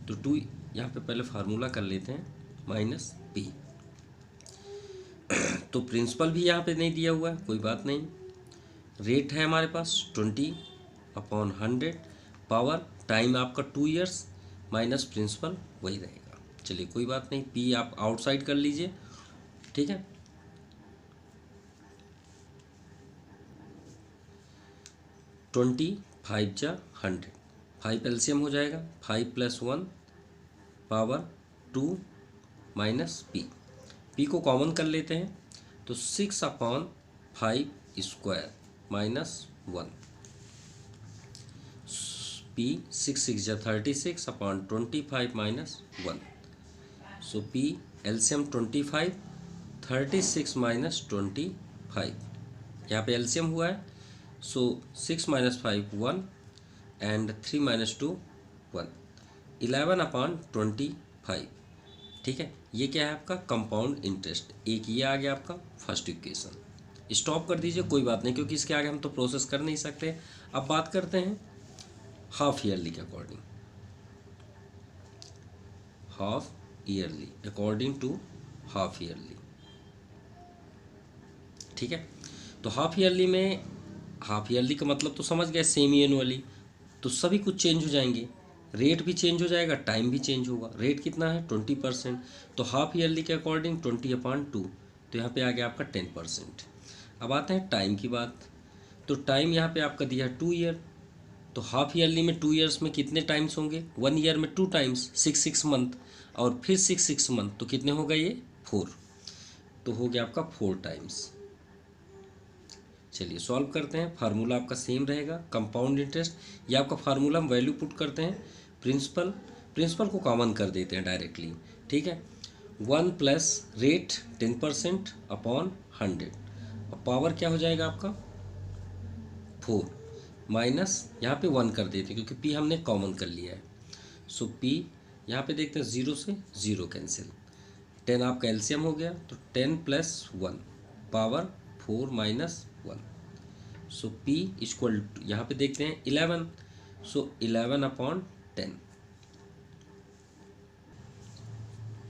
तो 2 यहाँ पे पहले फार्मूला कर लेते हैं माइनस पी। तो प्रिंसिपल भी यहाँ पे नहीं दिया हुआ है, कोई बात नहीं। रेट है हमारे पास 20 अपॉन 100, पावर टाइम आपका 2 ईयर्स माइनस प्रिंसिपल वही रहेगा। चलिए कोई बात नहीं, पी आप आउटसाइड कर लीजिए, ठीक है। 20 5 जा 100, 5 एलसीएम हो जाएगा, 5 + 1 पावर 2 माइनस पी को कॉमन कर लेते हैं। तो 6/5 स्क्वायर माइनस 1, पी 6 6 जा 36 upon 25 minus 1। So P LCM 25, 36 minus 25, यहाँ पे एलसीएम हुआ है। सो 6 - 5 1 एंड 3 - 2 1, 11/25, ठीक है। ये क्या है आपका कंपाउंड इंटरेस्ट। एक ये आ गया आपका फर्स्ट इक्वेशन। स्टॉप कर दीजिए, कोई बात नहीं, क्योंकि इसके आगे हम तो प्रोसेस कर नहीं सकते। अब बात करते हैं हाफ ईयरली के according, according to half yearly, ठीक है। तो हाफ ईयरली का मतलब तो समझ गए, सेमी एनुअली। तो सभी कुछ चेंज हो जाएंगे, रेट भी चेंज हो जाएगा, टाइम भी चेंज होगा। रेट कितना है 20%, तो हाफ ईयरली के अकॉर्डिंग 20/2, तो यहाँ पे आ गया आपका 10%। अब आते हैं टाइम की बात। तो टाइम यहाँ पे आपका दिया 2 ईयर। तो हाफ ईयरली में 2 ईयर्स में कितने टाइम्स होंगे, 1 ईयर में 2 टाइम्स, 6 मंथ, और फिर 6 मंथ, तो कितने होगा ये 4, तो हो गया आपका 4 टाइम्स। चलिए सॉल्व करते हैं। फार्मूला आपका सेम रहेगा, कंपाउंड इंटरेस्ट। ये आपका फार्मूला हम वैल्यू पुट करते हैं, प्रिंसिपल को कॉमन कर देते हैं डायरेक्टली, ठीक है। 1 प्लस रेट 10% अपॉन 100, और पावर क्या हो जाएगा आपका 4, माइनस यहाँ पे 1 कर देते हैं क्योंकि पी हमने कॉमन कर लिया है। सो पी यहाँ पे देखते हैं 0 से 0 कैंसिल, 10 आपका एलसीएम हो गया, तो 10 + 1 power 4 minus 1। So P equal to, यहाँ पे देखते हैं 11, so 11/10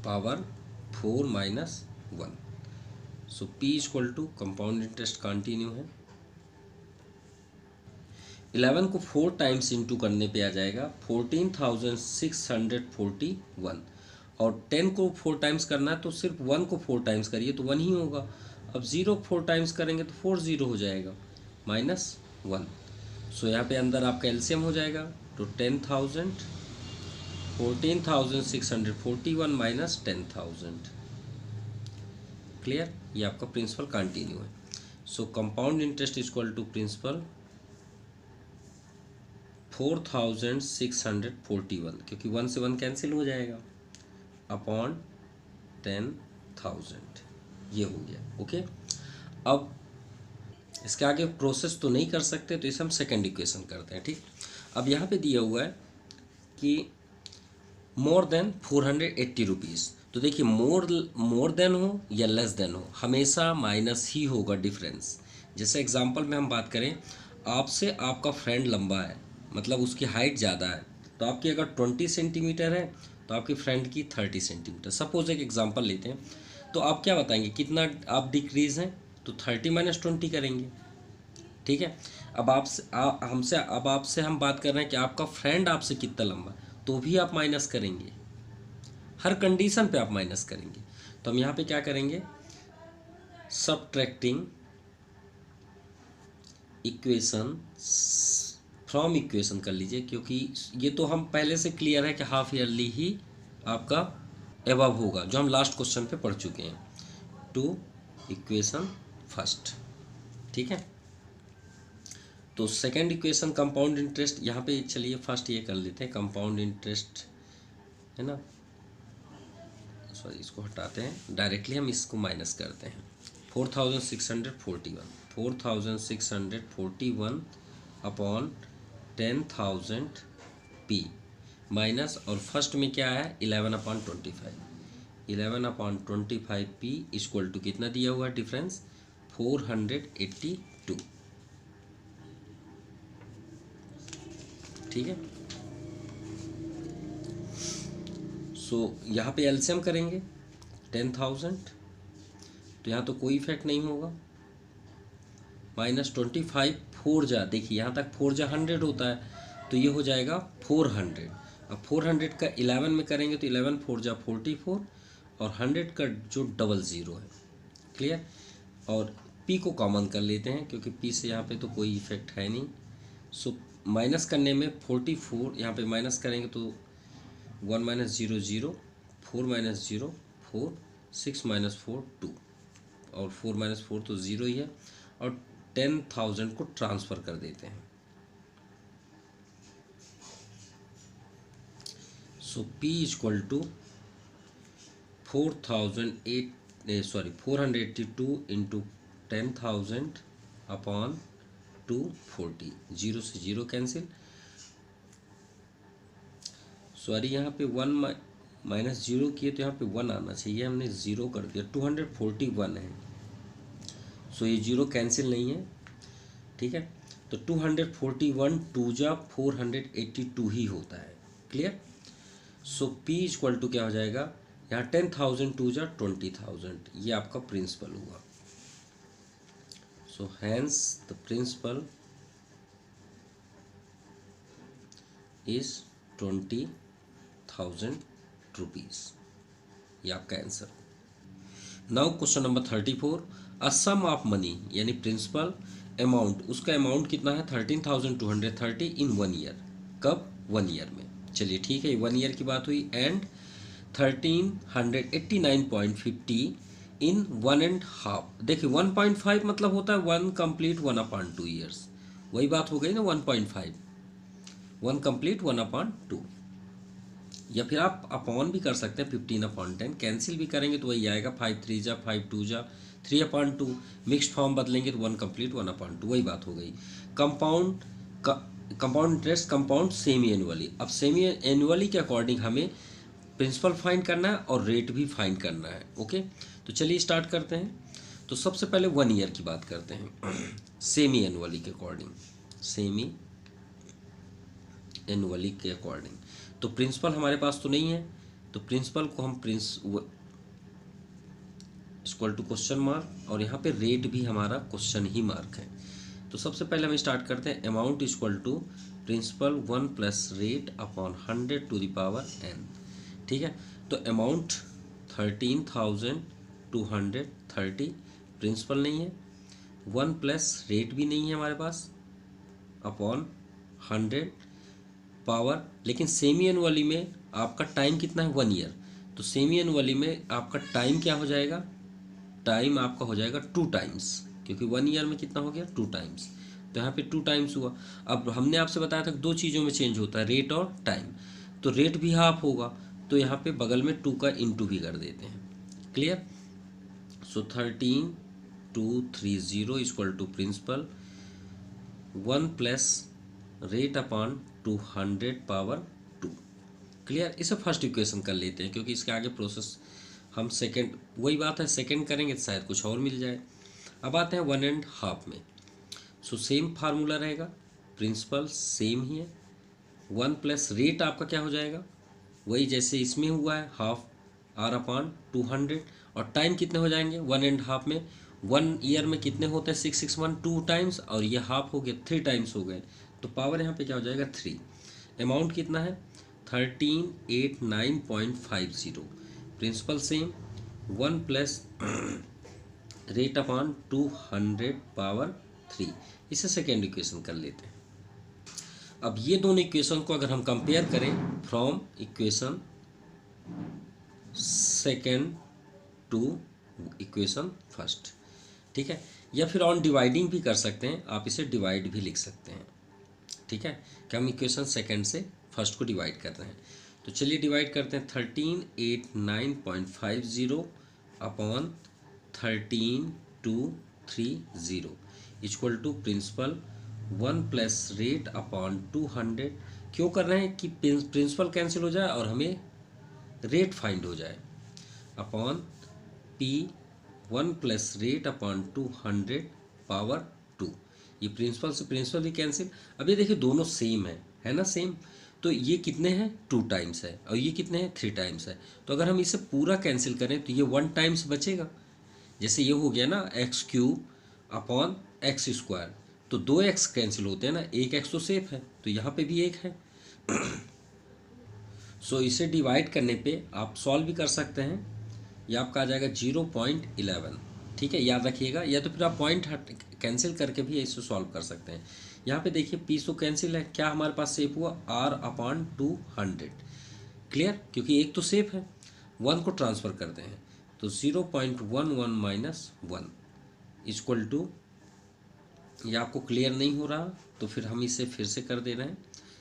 power 4 minus 1। So P equal to, compound interest continue है, 11 को 4 टाइम्स इंटू करने पे आ जाएगा 14,641, और 10 को 4 टाइम्स करना है तो सिर्फ 1 को 4 टाइम्स करिए तो 1 ही होगा। अब 0 को 4 टाइम्स करेंगे तो 4 0 हो जाएगा, -1। सो यहाँ पे अंदर आपका एलसीएम हो जाएगा, तो 14,641 माइनस 10,000, क्लियर। ये आपका प्रिंसिपल कंटिन्यू है। So compound interest equal to principal 4,641, क्योंकि 1 से 1 कैंसिल हो जाएगा, अपॉन 10,000, ये हो गया, ओके। अब इसके आगे प्रोसेस तो नहीं कर सकते, तो इसे हम सेकेंड इक्वेशन करते हैं, ठीक। अब यहाँ पे दिया हुआ है कि मोर देन 480 रुपीज़। तो देखिए मोर देन हो या लेस देन हो, हमेशा माइनस ही होगा डिफरेंस। जैसे एग्जांपल में हम बात करें, आपसे आपका फ्रेंड लंबा है, मतलब उसकी हाइट ज़्यादा है, तो आपकी अगर 20 सेंटीमीटर है तो आपकी फ्रेंड की 30 सेंटीमीटर, सपोज एक एग्जांपल लेते हैं। तो आप क्या बताएंगे कितना आप डिक्रीज़ हैं, तो 30 - 20 करेंगे, ठीक है। अब आपसे हम बात कर रहे हैं कि आपका फ्रेंड आपसे कितना लंबा, तो भी आप माइनस करेंगे, हर कंडीशन पे आप माइनस करेंगे। तो हम यहाँ पे क्या करेंगे, सबट्रैक्टिंग इक्वेशन फ्रॉम इक्वेशन कर लीजिए, क्योंकि ये तो हम पहले से क्लियर है कि हाफ ईयरली ही आपका एबव होगा, जो हम लास्ट क्वेश्चन पे पढ़ चुके हैं, टू इक्वेशन फर्स्ट, ठीक है। तो सेकेंड इक्वेशन कंपाउंड इंटरेस्ट, यहाँ पे चलिए फर्स्ट ये कर लेते हैं कंपाउंड इंटरेस्ट, है ना, सॉरी इसको हटाते हैं, डायरेक्टली हम इसको माइनस करते हैं। 4641 अपॉन 10,000 पी माइनस, और फर्स्ट में क्या है 11/25 पी इक्वल टू कितना दिया हुआ है डिफरेंस 482। ठीक है, सो यहाँ पे एलसीएम करेंगे 10,000, तो यहाँ तो कोई इफेक्ट नहीं होगा, -25 4 जा, देखिए यहाँ तक 4 जा 100 होता है, तो ये हो जाएगा 400। अब 400 का 11 में करेंगे तो 11 4 जा 44, और 100 का जो 00 है, क्लियर। और p को कॉमन कर लेते हैं क्योंकि p से यहाँ पे तो कोई इफेक्ट है नहीं, सो माइनस करने में 44 यहाँ पे माइनस करेंगे तो 1 - 0 0, 4 - 0 4, 6 - 4 2, और 4 - 4 तो 0 ही है, और 10,000 को ट्रांसफ़र कर देते हैं। So P equal to 482 into 10,000 upon 240, 0 से 0 कैंसिल, सॉरी यहाँ पे 1 - 0 किए तो यहाँ पे 1 आना चाहिए, हमने 0 कर दिया, 241 है, सो ये 0 कैंसिल नहीं है। ठीक है, तो 241 2 जा 482 ही होता है, clear. So P equal to क्या हो जाएगा, यहाँ 10,000 2 जा 20,000, ये आपका प्रिंसिपल हुआ। So hence the principal is 20,000 rupees, ये आपका answer. Now question number 34, a sum of money यानी प्रिंसिपल अमाउंट, उसका अमाउंट कितना है 13,230 इन 1 ईयर, कब 1 ईयर में, चलिए ठीक है 1 ईयर की बात हुई, एंड 1389.50 इन 1.5, देखिए 1.5 मतलब होता है 1 कंप्लीट 1/2 ईयर्स, वही बात हो गई ना 1.5, 1 कंप्लीट 1/2, या फिर आप अपॉन भी कर सकते हैं 15/10, कैंसिल भी करेंगे तो वही आएगा 5 3 जा 5 2 जा 3/2, मिक्स्ड फॉर्म बदलेंगे तो 1 कंप्लीट 1/2, वही बात हो गई। Compound interest compound semi annually, अब सेमी एनुअली के अकॉर्डिंग हमें प्रिंसिपल फाइंड करना है और रेट भी फाइंड करना है। ओके, तो चलिए स्टार्ट करते हैं। तो सबसे पहले 1 ईयर की बात करते हैं सेमी एनुअली के अकॉर्डिंग, सेमी एनुअली के अकॉर्डिंग, तो प्रिंसिपल हमारे पास तो नहीं है, तो प्रिंसिपल को हम इक्वल टू क्वेश्चन मार्क, और यहाँ पे रेट भी हमारा क्वेश्चन ही मार्क है। तो सबसे पहले हम स्टार्ट करते हैं, amount equal to principal 1 plus rate upon 100 to the power n। ठीक है, तो अमाउंट 13,230, प्रिंसिपल नहीं है, 1 प्लस रेट भी नहीं है हमारे पास, अपॉन 100 पावर, लेकिन सेमी एनुअली में आपका टाइम कितना है 1 ईयर, तो सेमी एनुअली में आपका टाइम क्या हो जाएगा, टाइम आपका हो जाएगा 2 टाइम्स, क्योंकि 1 ईयर में कितना हो गया 2 टाइम्स, तो यहाँ पे 2 टाइम्स हुआ। अब हमने आपसे बताया था कि 2 चीज़ों में चेंज होता है, रेट और टाइम, तो रेट भी हाफ होगा, तो यहाँ पे बगल में 2 का इंटू भी कर देते हैं, clear. So 13,230 equal to principal 1 plus rate upon 200 power 2, clear. इसे फर्स्ट इक्वेशन कर लेते हैं क्योंकि इसके आगे प्रोसेस हम सेकंड, वही बात है सेकंड करेंगे तो शायद कुछ और मिल जाए। अब आते हैं 1.5 में, सो सेम फार्मूला रहेगा, प्रिंसिपल सेम ही है, 1 प्लस रेट आपका क्या हो जाएगा, वही जैसे इसमें हुआ है हाफ R/200, और टाइम कितने हो जाएंगे 1.5 में, 1 ईयर में कितने होते हैं 661 2 टाइम्स, और ये हाफ हो गया 3 टाइम्स हो गए, तो पावर यहाँ पे क्या हो जाएगा 3। अमाउंट कितना है 1389.50, principal same, 1 plus rate upon 200 power 3, इसे सेकेंड इक्वेशन कर लेते हैं। अब ये दोनों इक्वेशन को अगर हम कंपेयर करें from equation second to equation first, ठीक है, या फिर ऑन डिवाइडिंग भी कर सकते हैं, आप इसे डिवाइड भी लिख सकते हैं। ठीक है, कि हम इक्वेशन सेकंड से फर्स्ट को डिवाइड कर रहे हैं। तो चलिए डिवाइड करते हैं। 1389.50 upon 13230 equal to principal 1 plus rate upon 200। क्यों कर रहे हैं कि प्रिंसिपल कैंसिल हो जाए और हमें रेट फाइंड हो जाए। Upon P 1 plus rate upon 200 power 2। ये प्रिंसिपल से प्रिंसिपल भी कैंसिल। अब ये देखिए दोनों सेम है ना, सेम। तो ये कितने हैं, 2 टाइम्स है, और ये कितने हैं, 3 टाइम्स है। तो अगर हम इसे पूरा कैंसिल करें तो ये 1 टाइम्स बचेगा। जैसे ये हो गया ना x³ अपॉन x², तो 2x कैंसिल होते हैं ना, एक x तो सेफ है, तो यहाँ पे भी एक है। सो इसे डिवाइड करने पे आप सॉल्व भी कर सकते हैं। ये आपका आ जाएगा 0.11। ठीक है, याद रखिएगा, या तो फिर आप पॉइंट कैंसिल करके भी इसे सॉल्व कर सकते हैं। यहाँ पे देखिए पी तो कैंसिल है, क्या हमारे पास सेफ हुआ, r अपॉन 200। क्लियर, क्योंकि एक तो सेफ है। 1 को ट्रांसफ़र करते हैं तो 0.11 माइनस 1 इक्वल टू, ये आपको क्लियर नहीं हो रहा तो फिर हम इसे फिर से कर दे रहे हैं।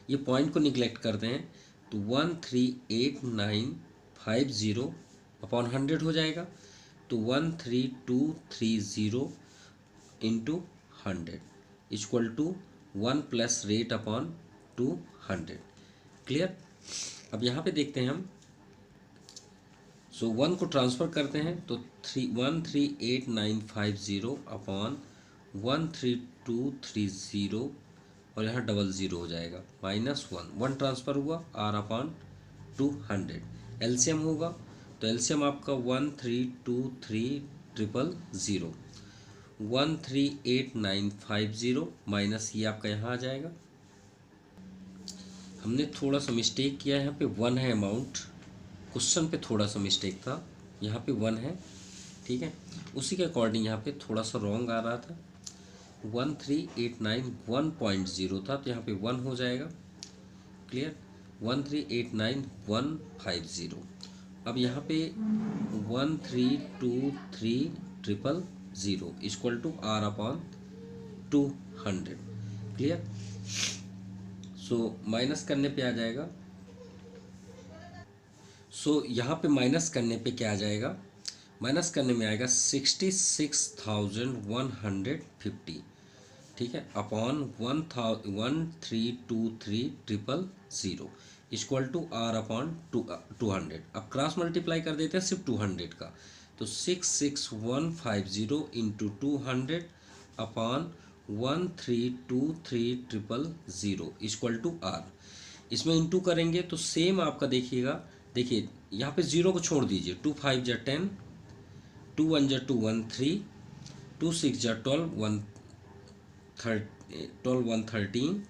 ये पॉइंट को निगलेक्ट करते हैं तो 138,950 अपॉन 100 हो जाएगा। तो 13230 into 100 equal to 1 plus rate upon 200। Clear. अब यहाँ पे देखते हैं हम। सो 1 को ट्रांसफ़र करते हैं तो 138,950 अपॉन 13230 और यहाँ 00 हो जाएगा, -1 ट्रांसफ़र हुआ, r अपॉन 200। एलसीएम होगा तो एलसीएम आपका 1323000 138,950 माइनस ये आपका यहाँ आ जाएगा। हमने थोड़ा सा मिस्टेक किया है, यहाँ पे 1 है अमाउंट, क्वेश्चन पे थोड़ा सा मिस्टेक था, यहाँ पे 1 है। ठीक है, उसी के अकॉर्डिंग यहाँ पे थोड़ा सा रॉन्ग आ रहा था। 13891.0 था तो यहाँ पे 1 हो जाएगा। क्लियर। 1389150। अब यहाँ पे 1323000 equal to r upon 200। Clear. So minus करने पे आ जाएगा। सो यहाँ पे माइनस करने पे क्या आ जाएगा, माइनस करने में आएगा 66,150। ठीक है, upon 1323000 equal to r upon 200। अब क्रॉस मल्टीप्लाई कर देते हैं सिर्फ 200 का, तो 66,150 into 200 upon 1323000 equal to r। इसमें इंटू करेंगे तो सेम आपका देखिएगा, देखिए यहाँ पे 0 को छोड़ दीजिए। 2 5 जा 10, 2 1 जा 2 1 3, 2 6 जा 12 1 13,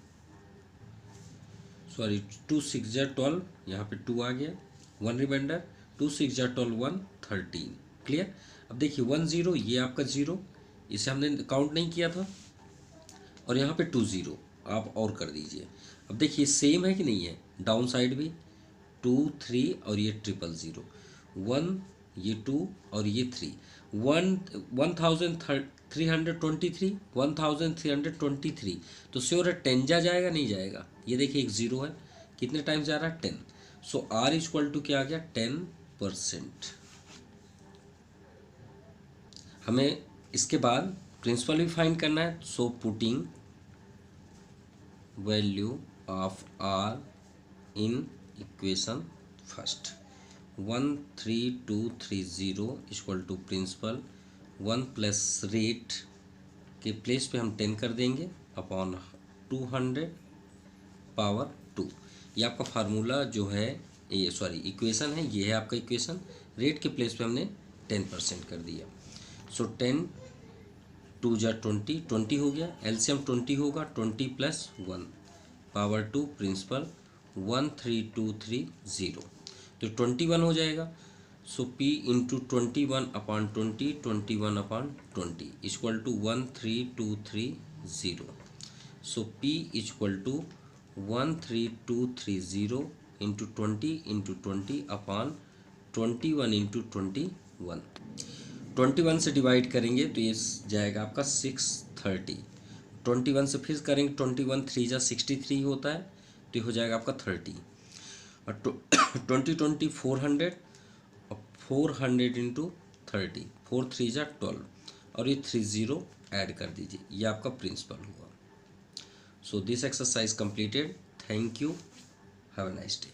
सॉरी 2 6 जा 12, यहाँ पे 2 आ गया, 1 रिमाइंडर, 2 6 जा 12 1 13। क्लियर। अब देखिए 1 0, ये आपका 0, इसे हमने काउंट नहीं किया था, और यहाँ पे 2 0 आप और कर दीजिए। अब देखिए सेम है कि नहीं है, डाउन साइड भी 2 3 और ये 000, 1 ये 2 और ये 3, 1323 तो श्योर है 10 जाएगा नहीं जाएगा। ये देखिए एक 0 है, कितने टाइम्स जा रहा है, 10। सो r इक्वल टू क्या आ गया, 10%। हमें इसके बाद प्रिंसिपल भी फाइंड करना है। So putting value of r in equation first, 13230 equal to principal 1 plus rate के प्लेस पे हम 10 कर देंगे अपॉन 200 पावर 2। ये आपका फार्मूला जो है, ये सॉरी इक्वेशन है, ये है आपका इक्वेशन। रेट के प्लेस पे हमने 10% कर दिया। सो 10 2 जा 20, 20 हो गया, एलसीएम 20 होगा, 20 प्लस 1 पावर 2 प्रिंसिपल 13230 तो 21 हो जाएगा। सो p into 21 upon 20, 21 upon 20 equal to 13230। So p equal to 13230 into 20 upon 21 into 21। 21 से डिवाइड करेंगे तो ये जाएगा आपका 630। 21 से फिर करेंगे 21 3 जा 63 होता है, तो ये हो जाएगा आपका 30। और 20 400 और 400 इंटू 30, 4 3 जा 12 और ये 30 ऐड कर दीजिए, ये आपका प्रिंसिपल हुआ। So this exercise completed. Thank you, have a nice day.